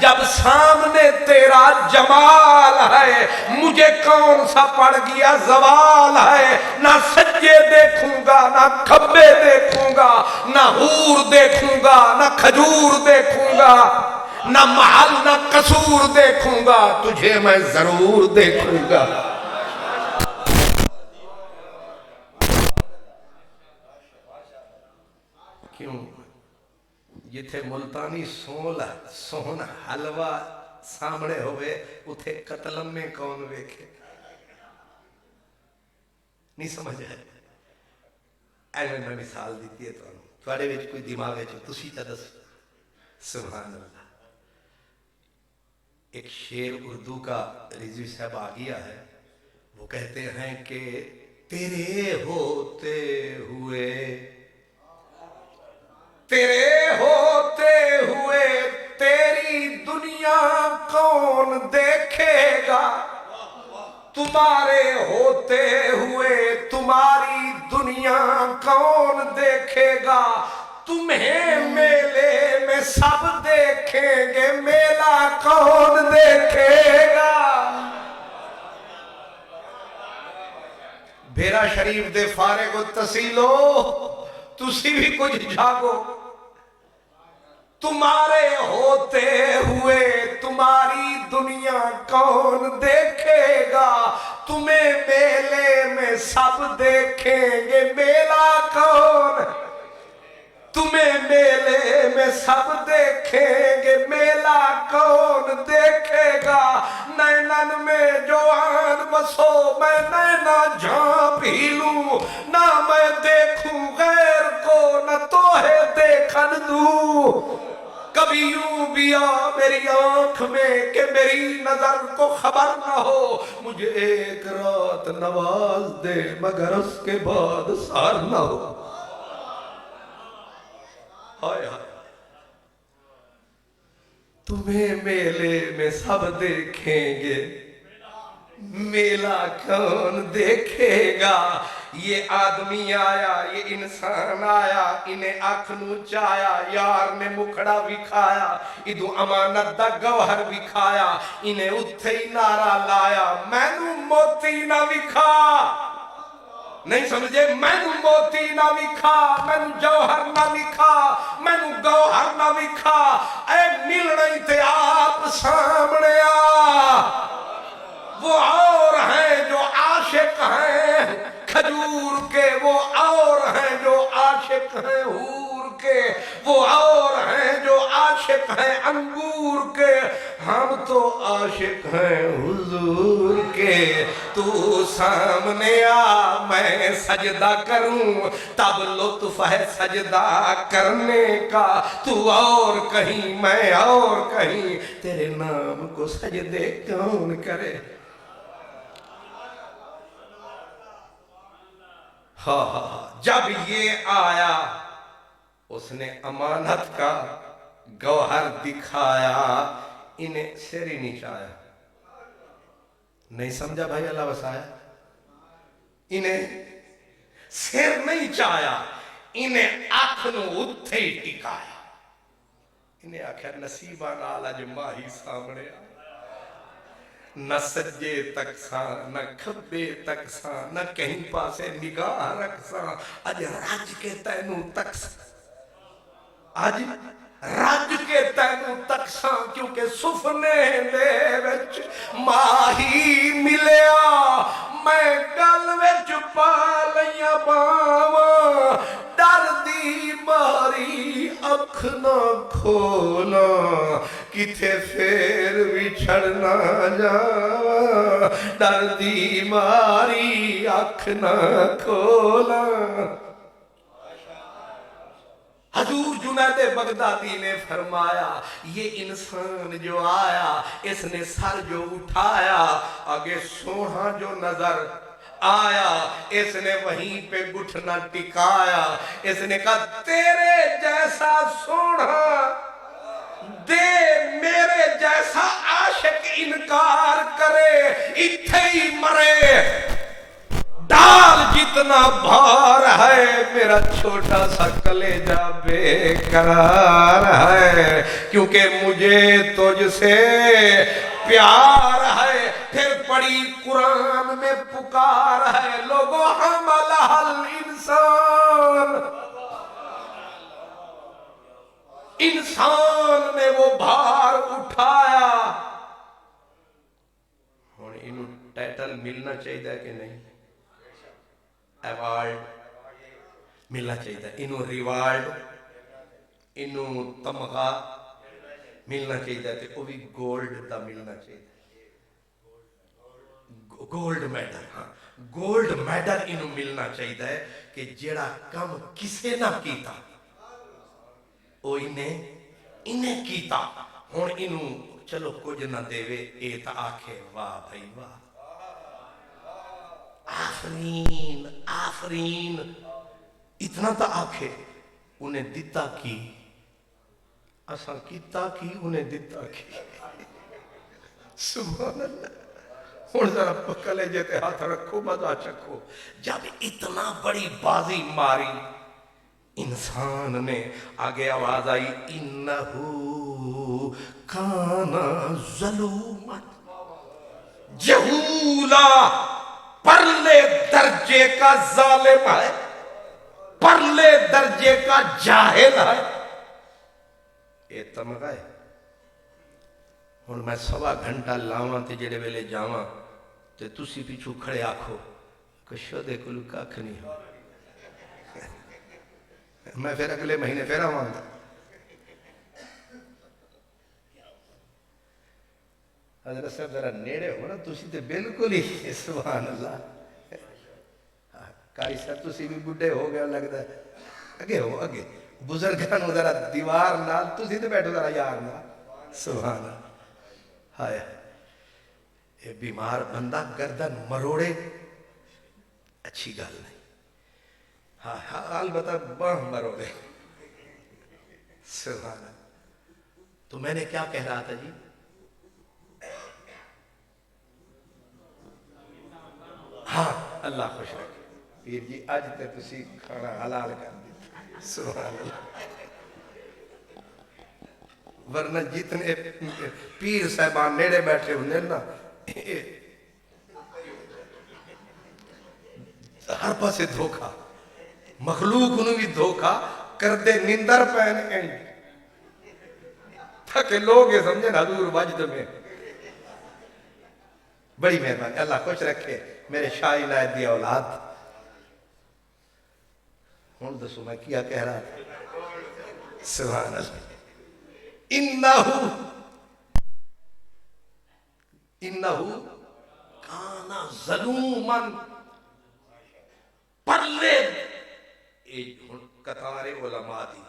جب سامنے تیرا جمال ہے مجھے کون سا پڑ گیا زوال ہے، نہ سجے دیکھوں گا نہ کھبے دیکھوں گا، نہ حور دیکھوں گا نہ کھجور دیکھوں گا، نہ محل نہ قصور دیکھوں گا، تجھے میں ضرور دیکھوں گا۔ کیوں؟ جتھے ملتانی سون حلوہ سامنے ہوئے اتھے قتلم میں کون ویکھے؟ نہیں سمجھ ہے؟ ایویں میں مثال دیتی ہے تھوڑے وچ کوئی دماغ ہے جو تسی تا دس۔ سبحان اللہ۔ ایک شعر اردو کا رضوی صاحب آ گیا ہے، وہ کہتے ہیں کہ تیرے ہوتے ہوئے تیری دنیا کون دیکھے گا، تمہارے ہوتے ہوئے تمہاری دنیا کون دیکھے گا، تمہیں میلے میں سب دیکھیں گے میلہ کون دیکھے گا۔ بھیرا شریف دے فارغ التحصیلو تسی بھی کچھ جھاگو، تمہارے ہوتے ہوئے تمہاری دنیا کون دیکھے گا، تمہیں میلے میں سب دیکھیں گے میلہ کون، تمہیں میلے میں سب دیکھیں گے میلہ کون دیکھے گا، نینن میں جو آن بسو میں نینا جھانپ ہی لوں، نہ میں دیکھوں غیر کو نہ توہے دیکھن دوں، کبھی یوں بھی آ میری آنکھ میں کہ میری نظر کو خبر نہ ہو، مجھے ایک رات نواز دے مگر اس کے بعد سار نہ ہو۔ ہائے ہائے، تمہیں میلے میں سب دیکھیں گے میلہ کون دیکھے گا، یہ آدمی آیا یہ انسان آیا انہیں آنکھ نو چایا، یار نے مکھڑا بھی کھایا ادو امانت دا گوہر بھی کھایا، انہیں اتھے ہی نعرہ لایا میں نو موتی نہ بھی کھا، نہیں سمجھے، میں نو موتی نہ بھی کھا، میں نو جوہر نہ بھی کھا، میں نو گوہر نہ بھی کھا، اے مل نہیں تے آپ سامنے آ، وہ اور ہیں جو عاشق ہیں کھجور کے، وہ اور ہیں جو عاشق ہیں حور کے، وہ اور ہیں جو عاشق ہیں انگور کے، ہم تو عاشق ہیں حضور کے، تو سامنے آ میں سجدہ کروں تب لطف ہے سجدہ کرنے کا، تو اور کہیں میں اور کہیں، تیرے نام کو سجدے کون کرے۔ جب یہ آیا اس نے امانت کا گوہر دکھایا، انہیں سر ہی نہیں چاہیا، نہیں سمجھا بھائی اللہ وسایا، انہیں سر نہیں چاہیا، انہیں آنکھنوں اتھے ہی ٹکایا، انہیں آکھیا نصیبہ نال اج ماہی سامنے آ، نہ سجے تک ساں نہ کھبے تک ساں نہ کہیں پاسے نگاہ رکھ ساں، اج رج کے تینوں تک ساں، اج رج کے تینوں تک ساں، کیونکہ سفنے دے وچ ماہی ملیا، میں گل وچ پا لیاں باواں، ڈر دی ماری اکھ نہ کھولا، کتھے پھر بھی چھڑنا جاواں، ڈر دی ماری اکھ نہ کھولا۔ حضور جنید بغدادی نے فرمایا یہ انسان جو آیا اس نے سر جو اٹھایا آگے سونا جو نظر آیا، اس نے وہیں پہ گھٹنا ٹکایا، اس نے کہا تیرے جیسا سونا دے میرے جیسا عاشق انکار کرے اتھے ہی مرے، ڈال جتنا بھار ہے میرا چھوٹا سا کلیجہ بے قرار ہے، کیونکہ مجھے تجھ سے پیار ہے۔ پھر پڑی قرآن میں پکار ہے، لوگوں حملہ الانسان، انسان نے وہ بھار اٹھایا۔ ہن انہوں ٹائٹل ملنا چاہیے کہ نہیں؟ ایوارڈ ملنا چاہیے، انہوں ریوارڈ، انہوں تمغہ ملنا چاہیے، تے وہ بھی گولڈ دا ملنا چاہیے، گولڈ میڈل۔ ہاں گولڈ میڈل انہوں ملنا چاہیے کہ جیڑا کم کسے نہ کیتا وہ انہیں کیتا۔ ہن انہوں چلو کچھ نہ دے وے، اے تا آکھے واہ بھائی واہ، آفرین آفرین، اتنا تا آکھے انہیں دیتا کی، اساں کیتا کی انہیں دیتا کی۔ سبحان اللہ۔ ہن ذرا پکلے جیتے ہاتھ رکھو، مزہ چکھو۔ جب اتنا بڑی بازی ماری انسان نے، آگے آواز آئی انہو کان ظلوما جہولا، پرلے درجے کا ظالم ہے، پرلے درجے کا جاہل ہے۔ اے تمغہ ہے۔ ہن میں سوا گھنٹہ لاواں تے جڑے ویلے جاواں تے تسی پیچھو کھڑے آکھو کہ شودے کلو کاکھ نہیں ہو، میں پھر اگلے مہینے پھر آواں گا۔ حضرت صاحب ذرا نیڑے ہو نا، تسی تے بالکل ہی سبحان اللہ۔ کاری صاحب تسی بھی بڈھے ہو گیا لگتا ہے، اگے ہو اگے، بزرگانوں ذرا دیوار نال، تسی تے بیٹھو ذرا یار نال، سبحان اللہ۔ ہائے یہ بیمار بندہ گردن مروڑے اچھی گل نہیں، ہاں البتہ باہ مروڑے، سبحان اللہ۔ تو میں نے کیا کہہ رہا تھا جی؟ ہاں اللہ خوش رکھے پیر جی، آج تے تسی کھانا حلال کر دیتا، سبحان اللہ۔ ورنہ جتنے پیر صاحبان نیڑے بیٹھے ہوندے نا، ہر پاسے دھوکا، مخلوق انہوں بھی دھوکا کر دے، نندر پہن اینڈ تاکہ لوگ یہ سمجھیں حضور وجد میں۔ بڑی مہربانی، اللہ خوش رکھے میرے شاہ عنایت دی اولاد۔ ہوں دسو میں کیا کہہ رہا تھا؟ سبحان اللہ۔ انہو کانا ظلومن، پرلے قطار علماء دی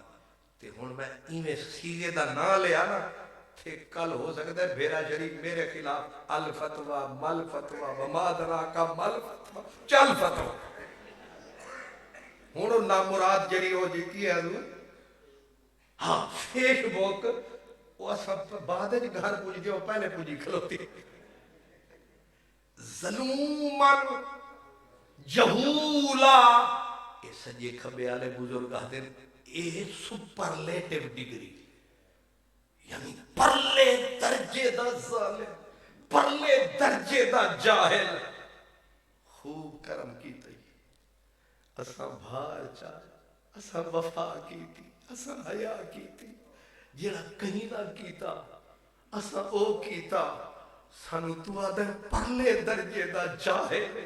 تے ہن میں ایویں سیغے دا نہ لیا نا تے کل ہو سکتا ہے بھیرا شریف میرے خلاف الفتوہ مل فتوہ وما دراکا مل فتوہ چل فتوہ۔ ہن نامراد جڑی ہو جیتی ہے حضور، ہاں فیس بک وہ سب بعد گھر پوچھ دیا، پہلے پوچھی کھلوتی۔ ظلومن جہولا، اے سجے کھبے آلے بزرگ آتے اے سپرلیٹیو ڈگری، یعنی پرلے درجے دا ظالم، پرلے درجے دا جاہل۔ خوب کرم کی تھی، اساں بھار چاہ، اساں وفا کی تھی، اساں حیا کی تھی، جیڑا کہیں نہ کیتا اساں او کیتا۔ سانو تو آدھے پرلے درجے دا جاہل،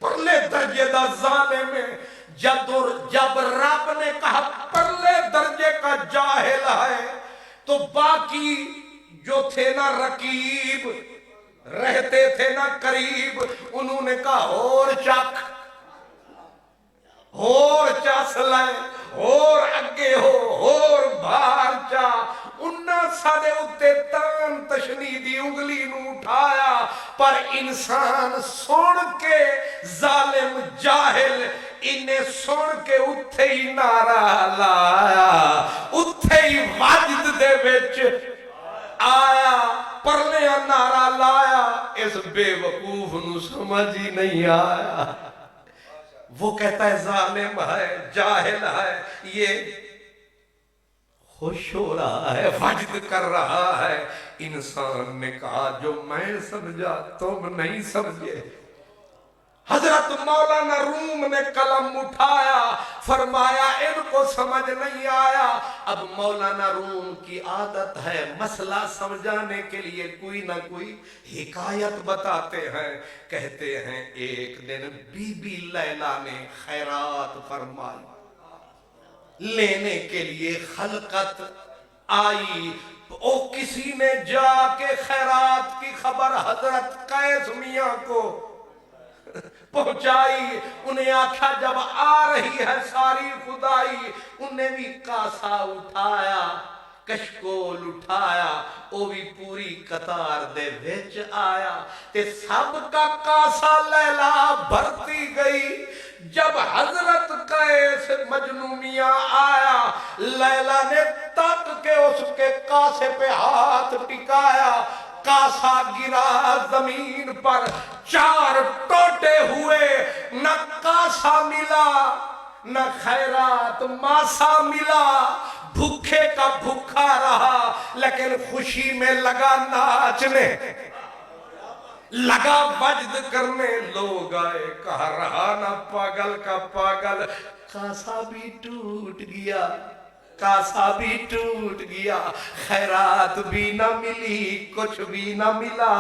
پرلے درجے دا ظالم ہے۔ جب رب نے کہا پرلے درجے کا جاہل ہے تو باقی جو تھے نا رقیب، رہتے تھے نا قریب، انہوں نے کہا اور چک، اور چاس لائے، اور اگے ہو، اور بھار چا۔ انہاں سارے اتے تان تشنیدی انگلی نو اٹھایا، پر انسان سن کے ظالم جاہل انہیں سن کے اتھے ہی نعرہ لایا، اتھے ہی واجد دے وچ آیا، پرلے نعرہ لایا۔ اس بے وقوف نو سمجھ ہی نہیں آیا۔ وہ کہتا ہے ظالم ہے، جاہل ہے، یہ خوش ہو رہا ہے، وجد کر رہا ہے۔ انسان نے کہا جو میں سمجھا تم نہیں سمجھے۔ حضرت مولانا روم نے قلم اٹھایا، فرمایا ان کو سمجھ نہیں آیا۔ اب مولانا روم کی عادت ہے مسئلہ سمجھانے کے لیے کوئی نہ کوئی حکایت بتاتے ہیں۔ کہتے ہیں ایک دن بی بی لیلہ نے خیرات فرمائی، لینے کے لیے خلقت آئی۔ او کسی نے جا کے خیرات کی خبر حضرت قیس میاں کو پہنچائی۔ انہیں آکھا جب آ رہی ہے ساری خدائی، انہیں بھی کاسا اٹھایا، کشکول اٹھایا، وہ بھی پوری قطار دے وچ آیا تے سب کا کاسا لیلا بھرتی گئی۔ جب حضرت قیس مجنونیاں آیا، لیلا نے تک کے اس کے کاسے پہ ہاتھ ٹکایا، کاسا گرا زمین پر، 4 ٹوٹے ہوئے، نہ کاسا ملا نہ خیرات ماسا ملا۔ بھوکے کا بھوکا رہا لیکن خوشی میں لگا ناچنے، لگا وجد کرنے۔ لوگ آئے کہا رہا نہ پاگل کا پاگل، کاسا بھی ٹوٹ گیا، کاسا بھی ٹوٹ گیا، خیرات بھی نہ ملی، کچھ بھی نہ ملا۔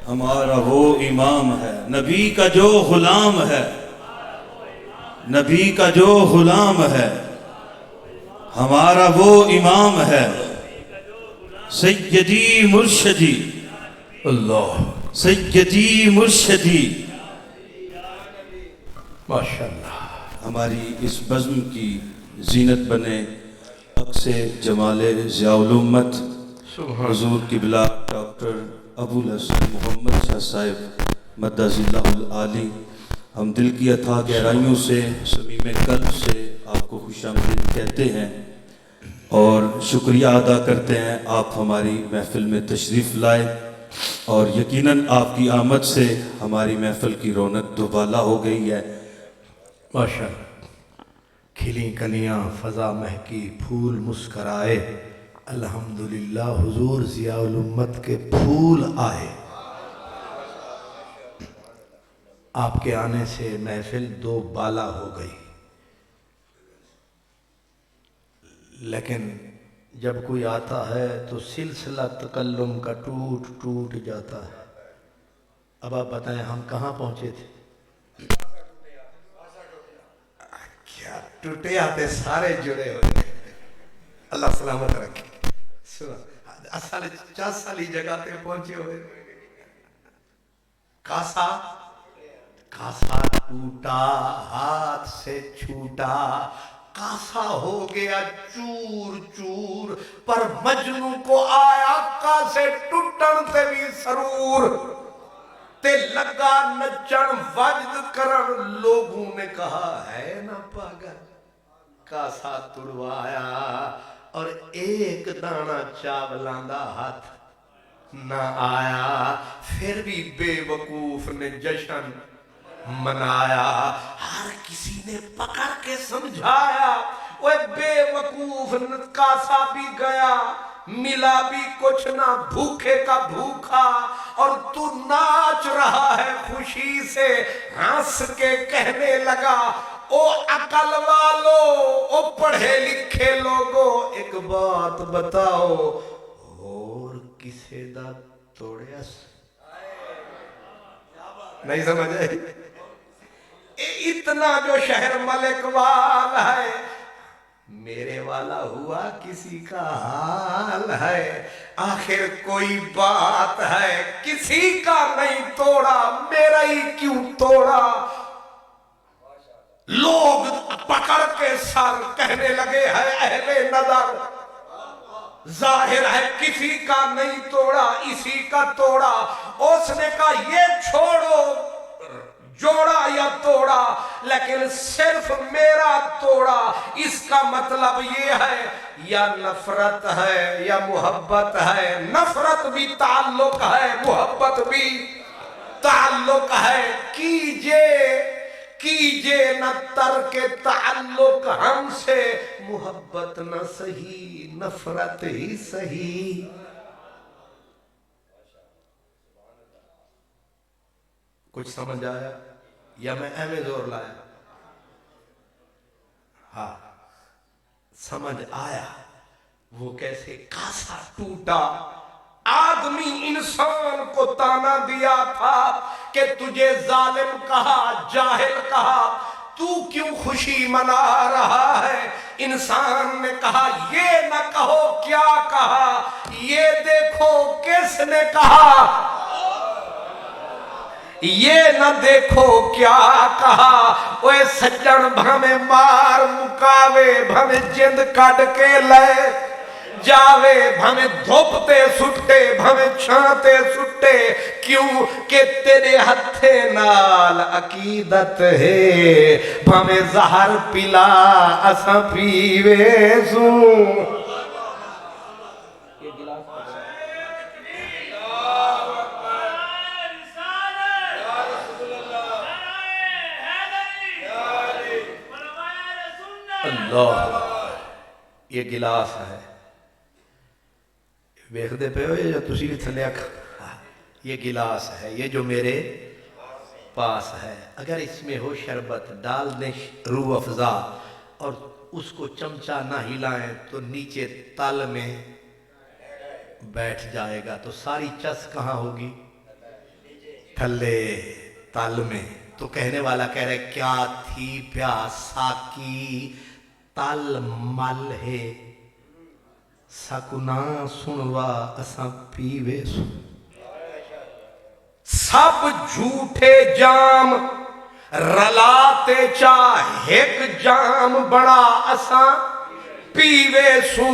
ہمارا وہ امام ہے، نبی کا جو غلام ہے، نبی کا جو غلام ہے، ہمارا وہ امام ہے، سیدی مرشدی، اللہ سیدی مرشدی۔ ماشاءاللہ، ہماری اس بزم کی زینت بنے عکس جمال ضیاء الامت حضور قبلہ ڈاکٹر ابو الحسن محمد شاہ صاحب مدد اللہ العالی۔ ہم دل کی اتھاہ گہرائیوں سے، صمیم قلب سے آپ کو خوش آمدید کہتے ہیں اور شکریہ ادا کرتے ہیں آپ ہماری محفل میں تشریف لائے، اور یقیناً آپ کی آمد سے ہماری محفل کی رونق دوبالا ہو گئی ہے۔ ماشاءاللہ، کھلی کلیاں فضا مہکی، پھول مسکرائے، الحمدللہ حضور ضیاء الامت کے پھول آئے۔ آپ کے آنے سے محفل دو بالا ہو گئی، لیکن جب کوئی آتا ہے تو سلسلہ تکلم کا ٹوٹ جاتا ہے۔ اب آپ بتائیں ہم کہاں پہنچے تھے؟ کیا ٹوٹے آتے سارے جڑے ہوئے، اللہ سلامت رکھے۔ اصل 4 سالی جگہ تے پہنچے ہوئے۔ کاسا ٹوٹا، ہاتھ سے چھوٹا، کاسا ہو گیا چور چور، پر مجنوں کو آیا کاسے ٹوٹن تے بھی سرور، تے لگا نچن وجد کرن۔ لوگوں نے کہا ہے نا پاگل، کاسا توڑوایا اور ایک دانہ چاولاں دا ہاتھ نہ آیا، پھر بھی بے وقوف نے جشن منایا۔ ہر کسی نے پکڑ کے سمجھایا، وہ بے وقوف کاسا بھی گیا، ملا بھی کچھ نہ، بھوکے کا بھوکا، اور تو ناچ رہا ہے خوشی سے۔ ہنس کے کہنے لگا او عقل والو، او پڑھے لکھے لوگو، ایک بات بتاؤ، اور کسے دا توڑیا سے نہیں سمجھ آئی؟ اتنا جو شہر ملک والا ہے، میرے والا ہوا کسی کا حال ہے۔ آخر کوئی بات ہے کسی کا نہیں توڑا، میرا ہی کیوں توڑا؟ لوگ پکڑ کے سر کہنے لگے ہے اہل نظر، ظاہر ہے کسی کا نہیں توڑا اسی کا توڑا۔ اس نے کہا یہ چھوڑو جوڑا یا توڑا، لیکن صرف میرا توڑا۔ اس کا مطلب یہ ہے یا نفرت ہے یا محبت ہے، نفرت بھی تعلق ہے، محبت بھی تعلق ہے۔ کیجئے نہ ترک تعلق ہم سے، محبت نہ صحیح نفرت ہی صحیح۔ کچھ سمجھ آیا یا میں اہم زور لایا؟ ہاں سمجھ آیا۔ وہ کیسے کاسا ٹوٹا، آدمی انسان کو تانا دیا تھا کہ تجھے ظالم کہا، جاہل کہا، تو کیوں خوشی منا رہا ہے؟ انسان نے کہا یہ نہ کہو کیا کہا، یہ دیکھو کس نے کہا، یہ نہ دیکھو کیا کہا۔ اوے سجن بھامے مار مکاوے، بھامے جند کٹ کے لے جاوے، بھامے دھوپتے سٹے، بھامے چھانتے سٹے، کیوں کہ تیرے ہتھے نال عقیدت ہے، بھامے زہر پلا اساں پیوے سوں۔ اللہ، یہ گلاس ہے، ویکھ دے پہ ہو یا تسی بھی تھلے یہ گلاس ہے، یہ جو میرے پاس ہے، اگر اس میں ہو شربت ڈال دیں روح افزا اور اس کو چمچہ نہ ہلائیں تو نیچے تل میں بیٹھ جائے گا، تو ساری چس کہاں ہوگی؟ تھلے تل میں۔ تو کہنے والا کہہ رہے کیا تھی پیاسا کی تل مل ہے، سکنا سنوا اساں پیوے سو۔ سب جھوٹے جام رلاتے چاہ ایک جام بڑا اساں پیوے سو۔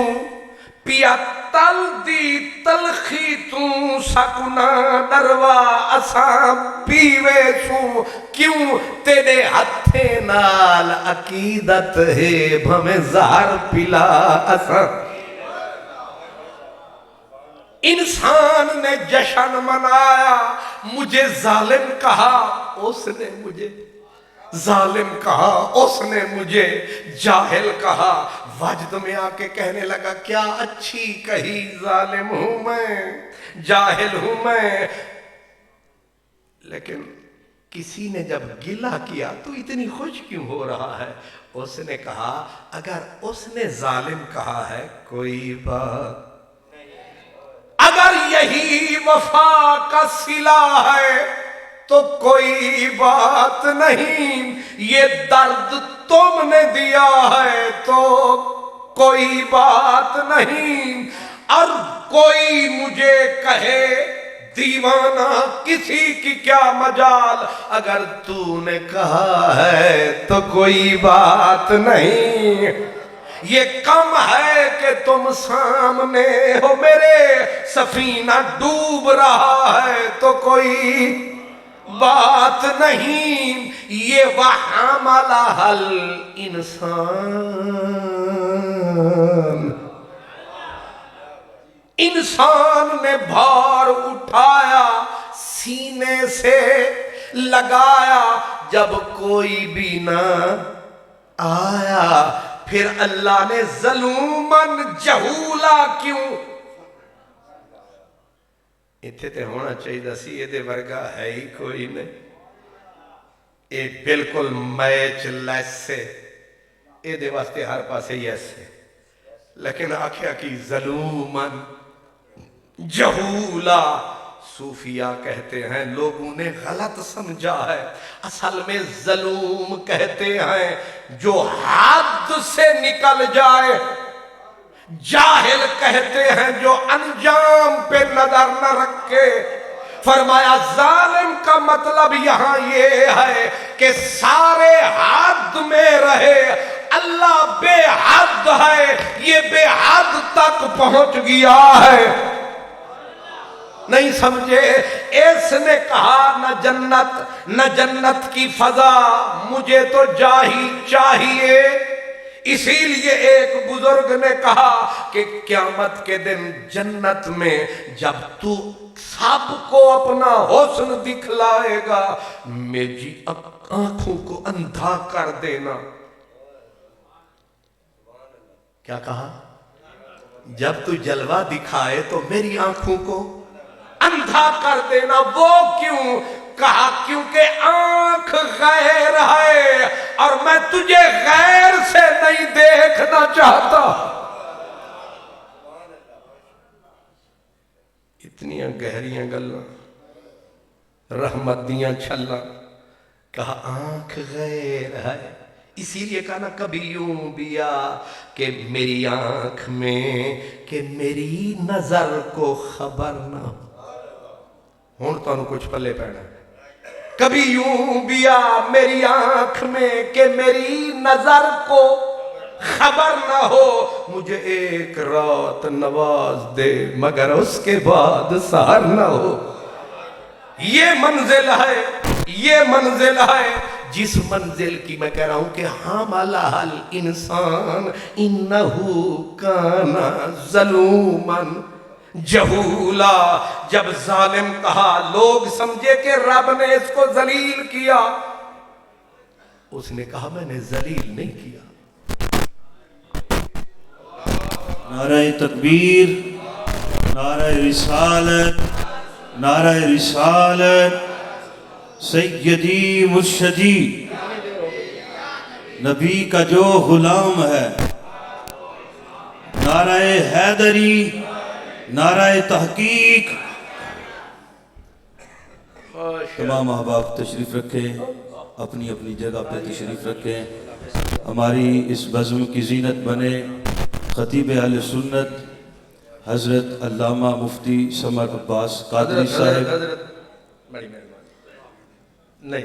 پیا تل دی تلخی تو سکنا ڈروا اساں پیوے سو، کیوں تیرے ہتھے نال عقیدت ہے، بھمیں زہر پلا اساں۔ انسان نے جشن منایا، مجھے ظالم کہا، اس نے مجھے ظالم کہا، اس نے مجھے جاہل کہا۔ وجد میں آ کے کہنے لگا کیا اچھی کہی، ظالم ہوں میں، جاہل ہوں میں۔ لیکن کسی نے جب گلہ کیا تو اتنی خوش کیوں ہو رہا ہے؟ اس نے کہا اگر اس نے ظالم کہا ہے کوئی بات، اگر یہی وفا کا صلہ ہے تو کوئی بات نہیں، یہ درد تم نے دیا ہے تو کوئی بات نہیں۔ اور کوئی مجھے کہے دیوانہ، کسی کی کیا مجال، اگر تو نے کہا ہے تو کوئی بات نہیں۔ یہ کم ہے کہ تم سامنے ہو میرے، سفینہ ڈوب رہا ہے تو کوئی بات نہیں۔ یہ وَحَمَلَهَا انسان نے بھار اٹھایا، سینے سے لگایا، جب کوئی بھی نہ آیا، پھر اللہ نے ظلوماً جہولا کیوں؟ اتھے تے ہونا چاہیے دا سی، یہ دے ورگا ہے ہی کوئی نہیں، یہ بالکل میچ لیسے، یہ دے واسطے ہر پاسے یسے، لیکن آکھیا کی ظلوماً جہولا۔ صوفیہ کہتے ہیں لوگوں نے غلط سمجھا ہے، اصل میں ظلوم کہتے ہیں جو حد سے نکل جائے، جاہل کہتے ہیں جو انجام پہ نظر نہ رکھے، فرمایا ظالم کا مطلب یہاں یہ ہے کہ سارے حد میں رہے، اللہ بے حد ہے، یہ بے حد تک پہنچ گیا ہے۔ نہیں سمجھے؟ اس نے کہا نہ جنت کی فضا، مجھے تو جاہی چاہیے۔ اسی لیے ایک بزرگ نے کہا کہ قیامت کے دن جنت میں جب تو سب کو اپنا حسن دکھلائے گا، میری آنکھوں کو اندھا کر دینا۔ کیا کہا؟ جب تو جلوہ دکھائے تو میری آنکھوں کو اندھا کر دینا۔ وہ کیوں؟ کہا کیونکہ آنکھ غیر ہے اور میں تجھے غیر سے نہیں دیکھنا چاہتا۔ اتنی گہریاں گلاں، رحمت دیاں چھلاں۔ کہا آنکھ غیر ہے، اسی لیے کہا نا کبھی یوں بیا کہ میری آنکھ میں کہ میری نظر کو خبر نہ ہو۔ ہون تو کچھ پلے پینا۔ کبھی یوں بیا میری آنکھ میں کہ میری نظر کو خبر نہ ہو، مجھے ایک رات نواز دے مگر اس کے بعد سحر نہ ہو۔ یہ منزل ہے، یہ منزل ہے جس منزل کی میں کہہ رہا ہوں کہ حاملہ الانسان انہو کان ظلوما جہولا۔ جب ظالم کہا لوگ سمجھے کہ رب نے اس کو ذلیل کیا، اس نے کہا میں نے ذلیل نہیں کیا۔ نعرہ تکبیر، نعرہ رسالت، نعرہ رسالت، سیدی مرشدی، نبی کا جو غلام ہے، نعرہ حیدری، نعرہ تحقیق۔ تمام احباب تشریف رکھیں، اپنی اپنی جگہ پہ تشریف رکھیں۔ ہماری اس بزم کی زینت بنے خطیب اہل سنت حضرت علامہ مفتی سمر عباس قادری صاحب۔ حضرت بڑی مہربانی۔ نہیں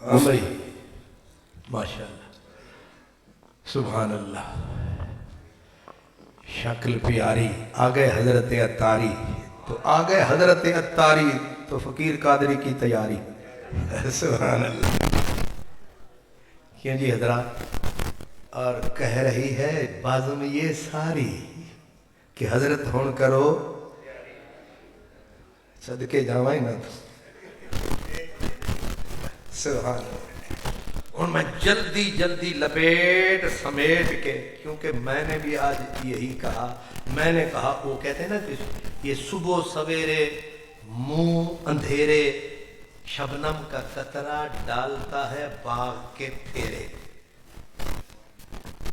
عمری، ماشاءاللہ، سبحان اللہ، شکل پیاری۔ آگئے حضرت عطاری تو آگئے حضرت عطاری تو فقیر قادری کی تیاری۔ سبحان اللہ۔ کیوں جی حضرات؟ اور کہہ رہی ہے بازم یہ ساری کہ حضرت ہون کرو صدقے جاوائیں نا۔ سبحان اللہ۔ اور میں جلدی لپیٹ سمیٹ کے، کیونکہ میں نے بھی آج یہی کہا، میں نے کہا وہ کہتے ہیں نا کہ یہ صبح سویرے منہ اندھیرے شبنم کا قطرہ ڈالتا ہے باغ کے پھیرے۔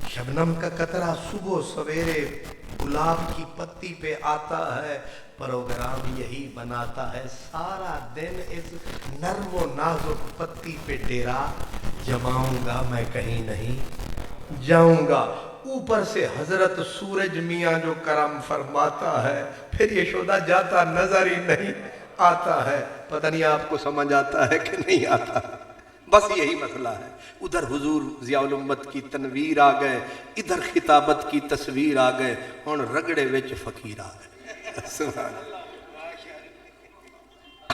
شبنم کا قطرہ صبح سویرے گلاب کی پتی پہ آتا ہے، پروگرام یہی بناتا ہے سارا دن اس نرم و نازک پتی پہ ڈیرا جماؤں گا میں کہیں نہیں جاؤں گا۔ اوپر سے حضرت سورج میاں جو کرم فرماتا ہے، پھر یہ شودہ جاتا نظر ہی نہیں آتا ہے۔ پتہ نہیں آپ کو سمجھ آتا ہے کہ نہیں آتا، بس یہی مسئلہ ہے۔ ادھر حضور ضیاء الامت کی تنویر آ گئے، ادھر خطابت کی تصویر آ گئے، ہن رگڑے وچ فقیر آ گئے۔ سبحان اللہ۔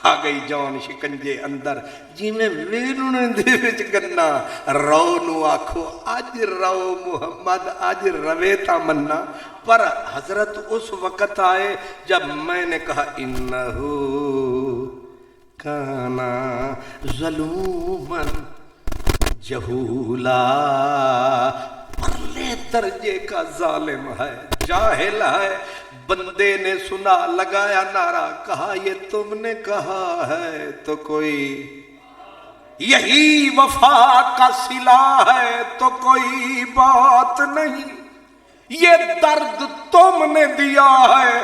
آ گئی جان شکنجے اندر، جی میں ویلن دے وچ گنا، رو نو آکھو اج رو محمد اج روے تا منا۔ پر حضرت اس وقت آئے جب میں نے کہا انہو کانا ظلومن جہولا، پرلے درجے کا ظالم ہے، جاہل ہے۔ بندے نے سنا، لگایا نعرہ، کہا یہ تم نے کہا ہے تو کوئی یہی وفا کا صلہ ہے تو کوئی بات نہیں، یہ درد تم نے دیا ہے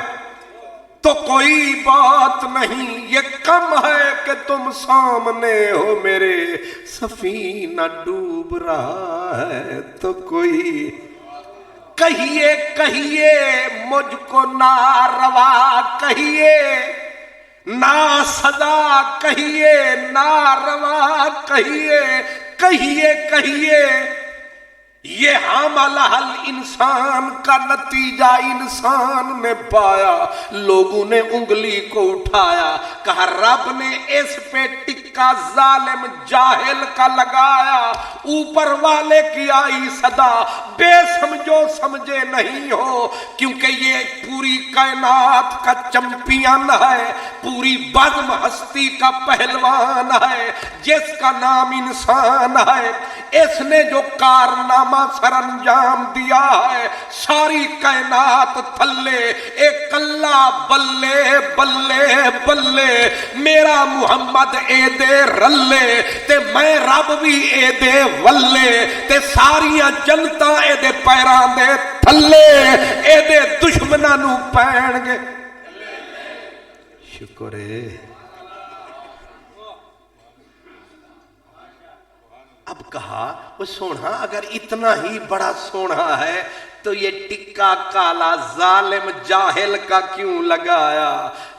تو کوئی بات نہیں، یہ کم ہے کہ تم سامنے ہو میرے، سفینہ ڈوب رہا ہے تو کوئی کہیے کہیے مجھ کو ناروا کہیے، نا سزا کہیے، ناروا کہیے، کہیے کہیے، یہ حامل الانسان کا نتیجہ انسان نے پایا۔ لوگوں نے انگلی کو اٹھایا، کہا رب نے اس پہ ٹکا ظالم جاہل کا لگایا، اوپر والے کی آئی صدا، بے سمجھو سمجھے نہیں ہو، کیونکہ یہ پوری کائنات کا چمپئن ہے، پوری بزم ہستی کا پہلوان ہے، جس کا نام انسان ہے۔ اس نے جو کارنامہ سر انجام دیا ہے، ساری کائنات تھلے، ایک اللہ بلے بلے بلے، میرا محمد اے دے رلے تے میں رب بھی اے دے ولے، تے ساریاں جنتا اے دے پیران دے تھلے، اے دے دشمناں نو پین گے۔ شکر ہے۔ اب کہا وہ سونا اگر اتنا ہی بڑا سونا ہے تو یہ ٹکا کالا ظالم جاہل کا کیوں لگایا؟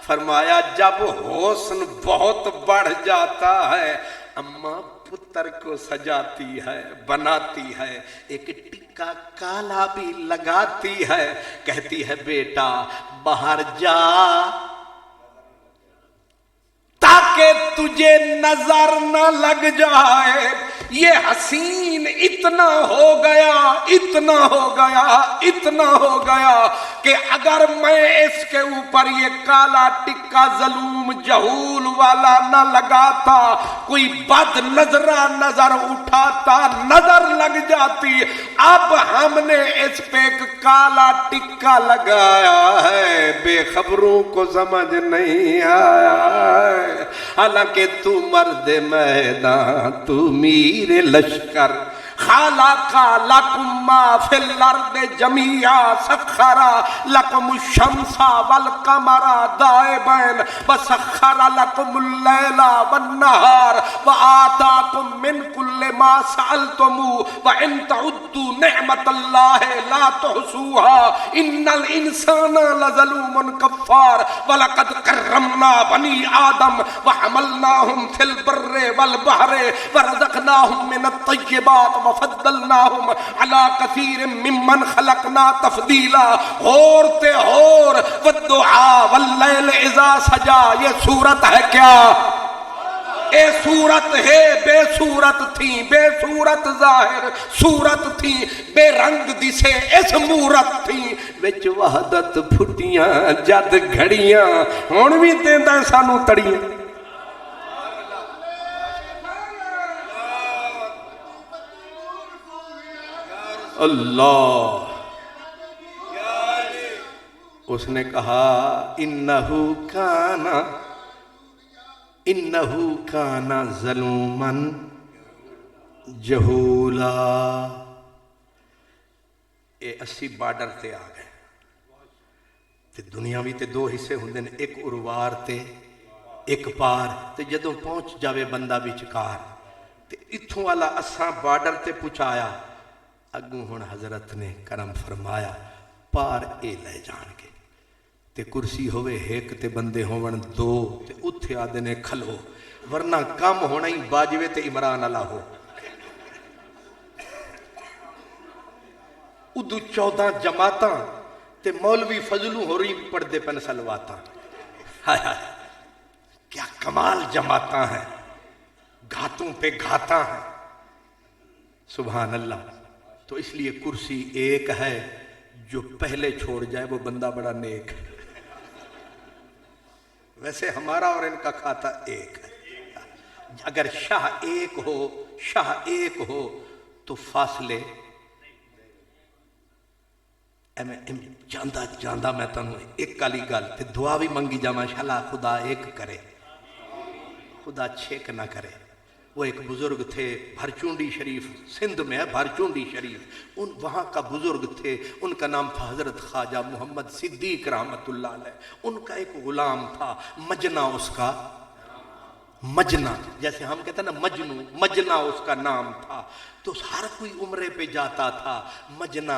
فرمایا جب حسن بہت بڑھ جاتا ہے اماں پتر کو سجاتی ہے، بناتی ہے، ایک ٹکا کالا بھی لگاتی ہے، کہتی ہے بیٹا باہر جا تاکہ تجھے نظر نہ لگ جائے، یہ حسین اتنا ہو گیا، اتنا ہو گیا، اتنا ہو گیا کہ اگر میں اس کے اوپر یہ کالا ٹکا ظلم جہول والا نہ لگاتا، کوئی بد نظرہ نظر اٹھاتا نظر لگ جاتی۔ اب ہم نے اس پہ ایک کالا ٹکا لگایا ہے، بے خبروں کو سمجھ نہیں آیا ہے، حالانکہ تو مرد میدان، تو میر لشکر، خالق لکم ما فی الارض جمیعا، سخر لکم الشمس والقمر دائبین، وسخر لکم اللیل والنہار، وآتاکم من کل ما سألتمو، وإن تعدوا نعمت اللہ لا تحصوها، ان الانسان لظلوم کفار، وَلَقَدْ كَرَّمْنَا بَنِي آدم وَحَمَلْنَاهُمْ فِي الْبَرِّ وَالْبَحْرِ وَرَزَقْنَاهُمْ مِنَ الطَّيِّبَاتِ وَفَضَّلْنَاهُمْ عَلَى كَثِيرٍ مِّمَّنْ خَلَقْنَا تَفْضِيلًا۔ اور تے اور، وَالدُّعَا وَاللَّيْلِ إِذَا سَجَا، یہ صورت ہے کیا؟ اے صورت ہے، بے صورت تھی، بے صورت ظاہر صورت تھی، بے رنگ دسے اس مورت تھی، وچ وحدت پھٹیاں جد گھڑیاں، ہون بھی دیندہ سانو تڑیاں۔ اللہ، اس نے کہا انہو کانا ظلومن جہولا۔ اے 80 بارڈر تے آ گئے تے دنیا بھی تے دو حصے ہوندے نے، ایک اروار تے ایک پار، تے جدوں پہنچ جاوے بندہ وچکار تے اتھوں والا اساں بارڈر تے پہنچایا، اگوں ہن حضرت نے کرم فرمایا پار اے لے جان گے، تے کرسی ہوئے ایک تے بندے ہون دو، تے اتھے آدھے نے کھلو، ورنہ کم ہونا ہی باجوے تے عمران اللہ ہو۔ ادھو 14 جماعتاں تے مولوی فضلوں ہو رہی پردے پن سلواتاں، کیا کمال جماعتاں ہیں، گھاتوں پہ گھاتاں ہیں، سبحان اللہ۔ تو اس لیے کرسی ایک ہے، جو پہلے چھوڑ جائے وہ بندہ بڑا نیک ہے۔ ویسے ہمارا اور ان کا کھاتا ایک ہے، اگر شاہ ایک ہو تو فاصلے جاندہ میں تنہوں ایک کالی گل تے دعا بھی منگی جا ماشاءاللہ خدا ایک کرے، خدا چھیک نہ کرے۔ وہ ایک بزرگ تھے بھرچونڈی شریف، سندھ میں ہے بھرچونڈی شریف، وہاں کا بزرگ تھے، ان کا نام تھا حضرت خواجہ محمد صدیق رحمت اللہ علیہ۔ ان کا ایک غلام تھا مجنا، اس کا مجنا، جیسے ہم کہتے ہیں نا مجنو، مجنا اس کا نام تھا۔ تو ہر کوئی عمرے پہ جاتا تھا، مجنا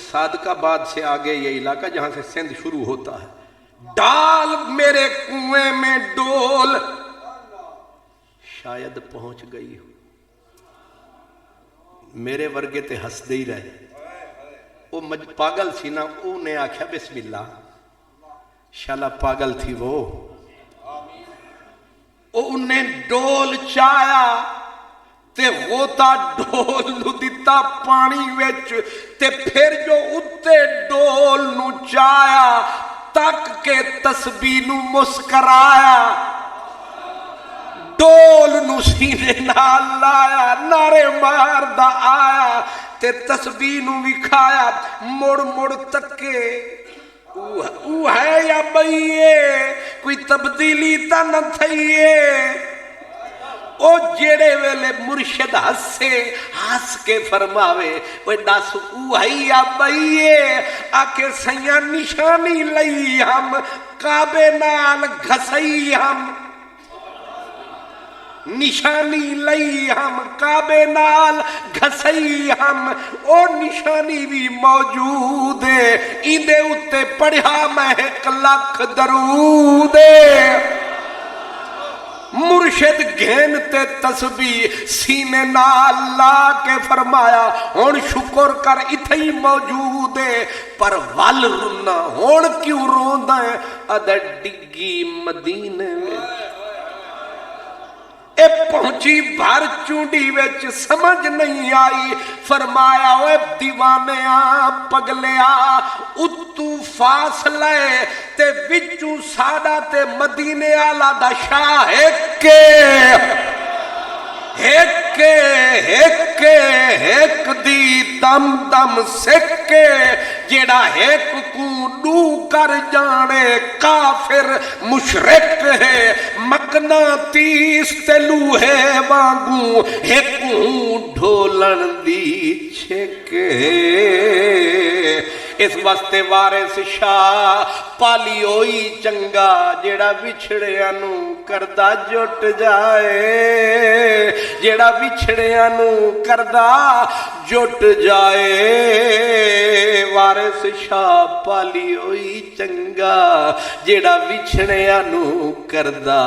صادقآباد سے آگے یہ علاقہ جہاں سے سندھ شروع ہوتا ہے، ڈال میرے کنویں میں ڈول، شاید پہنچ گئی ہو، میرے ورگے تے ہس دے ہی رہے، وہ پاگل سی نا، انہیں آکھیا بسم اللہ، شالا پاگل تھی وہ انہیں ڈول چایا تے غوطہ ڈول نو دیتا پانی ویچ، تے پھر جو اتے ڈول نو چایا تک کے تسبیح نو مسکرایا، ڈول نو سینے نال لایا، نعرے ماردا آیا تے تسبیح نو وکھایا، مڑ مڑ تکے او ہے یا بھئیے کوئی تبدیلی تا نہ تھئیے، او جیڑے ویلے مرشد ہسے ہس کے فرماوے وہ دس او ہے یا بھئیے، آکے سیاں نشانی لئی ہم کعبے نال گھسئی ہم، نشانی لئی ہم کعبے نال گھسئی ہم، او نشانی بھی موجود ہے، ایندے اتے پڑھا میں 1 لاکھ درود ہے، مرشد گھینتے تسبیح سینے نال لا کے فرمایا ہون شکر کر اتھائی موجود ہے، پر ول رنا ہون کیوں روندہ ہے، ادھر ڈگی مدینے میں اے پہنچی بھر چونڈی ویچ سمجھ نہیں آئی، فرمایا اے دیوانیا پگلیا اتو فاصلے تے وچو ساڑا تے مدینے آلا دا شاہ ایک دی دم دم سکے، جیڑا ایک کو ڈو کر جانے کافر مشرک ہے، مقناطیس تے لوہے وانگوں ایک کو ڈھولن دی چھکے، اس واسطے وارث شاہ پالی ہوئی چنگا، جیڑا بچھڑے انو کردہ جٹ جائے، جیڑا بچھڑے انو کردہ جٹ جائے، وارث شاہ پالی ہوئی چنگا، جیڑا بچھڑے انو کردہ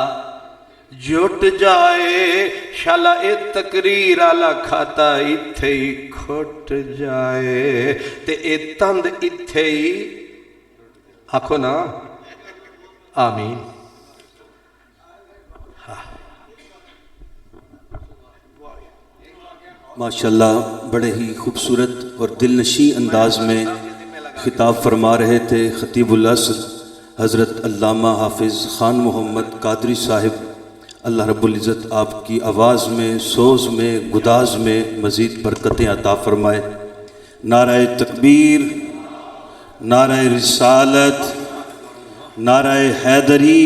جٹ جائے، شالا اے تقریر آلا کھاتا اتھے ہی کھٹ جائے، تے اے تند اتھے ہی آکھو نا آمین۔ ماشاءاللہ بڑے ہی خوبصورت اور دلنشیں انداز میں خطاب فرما رہے تھے خطیب العصر حضرت علامہ حافظ خان محمد قادری صاحب، اللہ رب العزت آپ کی آواز میں، سوز میں، گداز میں مزید برکتیں عطا فرمائے۔ نعرہ تکبیر، نعرہ رسالت، نعرہ حیدری،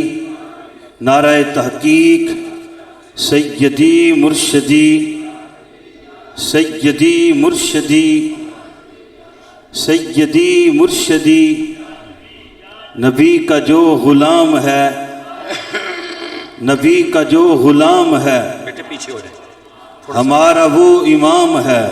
نعرہ تحقیق، سیدی مرشدی، سیدی مرشدی، سیدی مرشدی، نبی کا جو غلام ہے، نبی کا جو غلام ہے، ہمارا وہ امام ہے،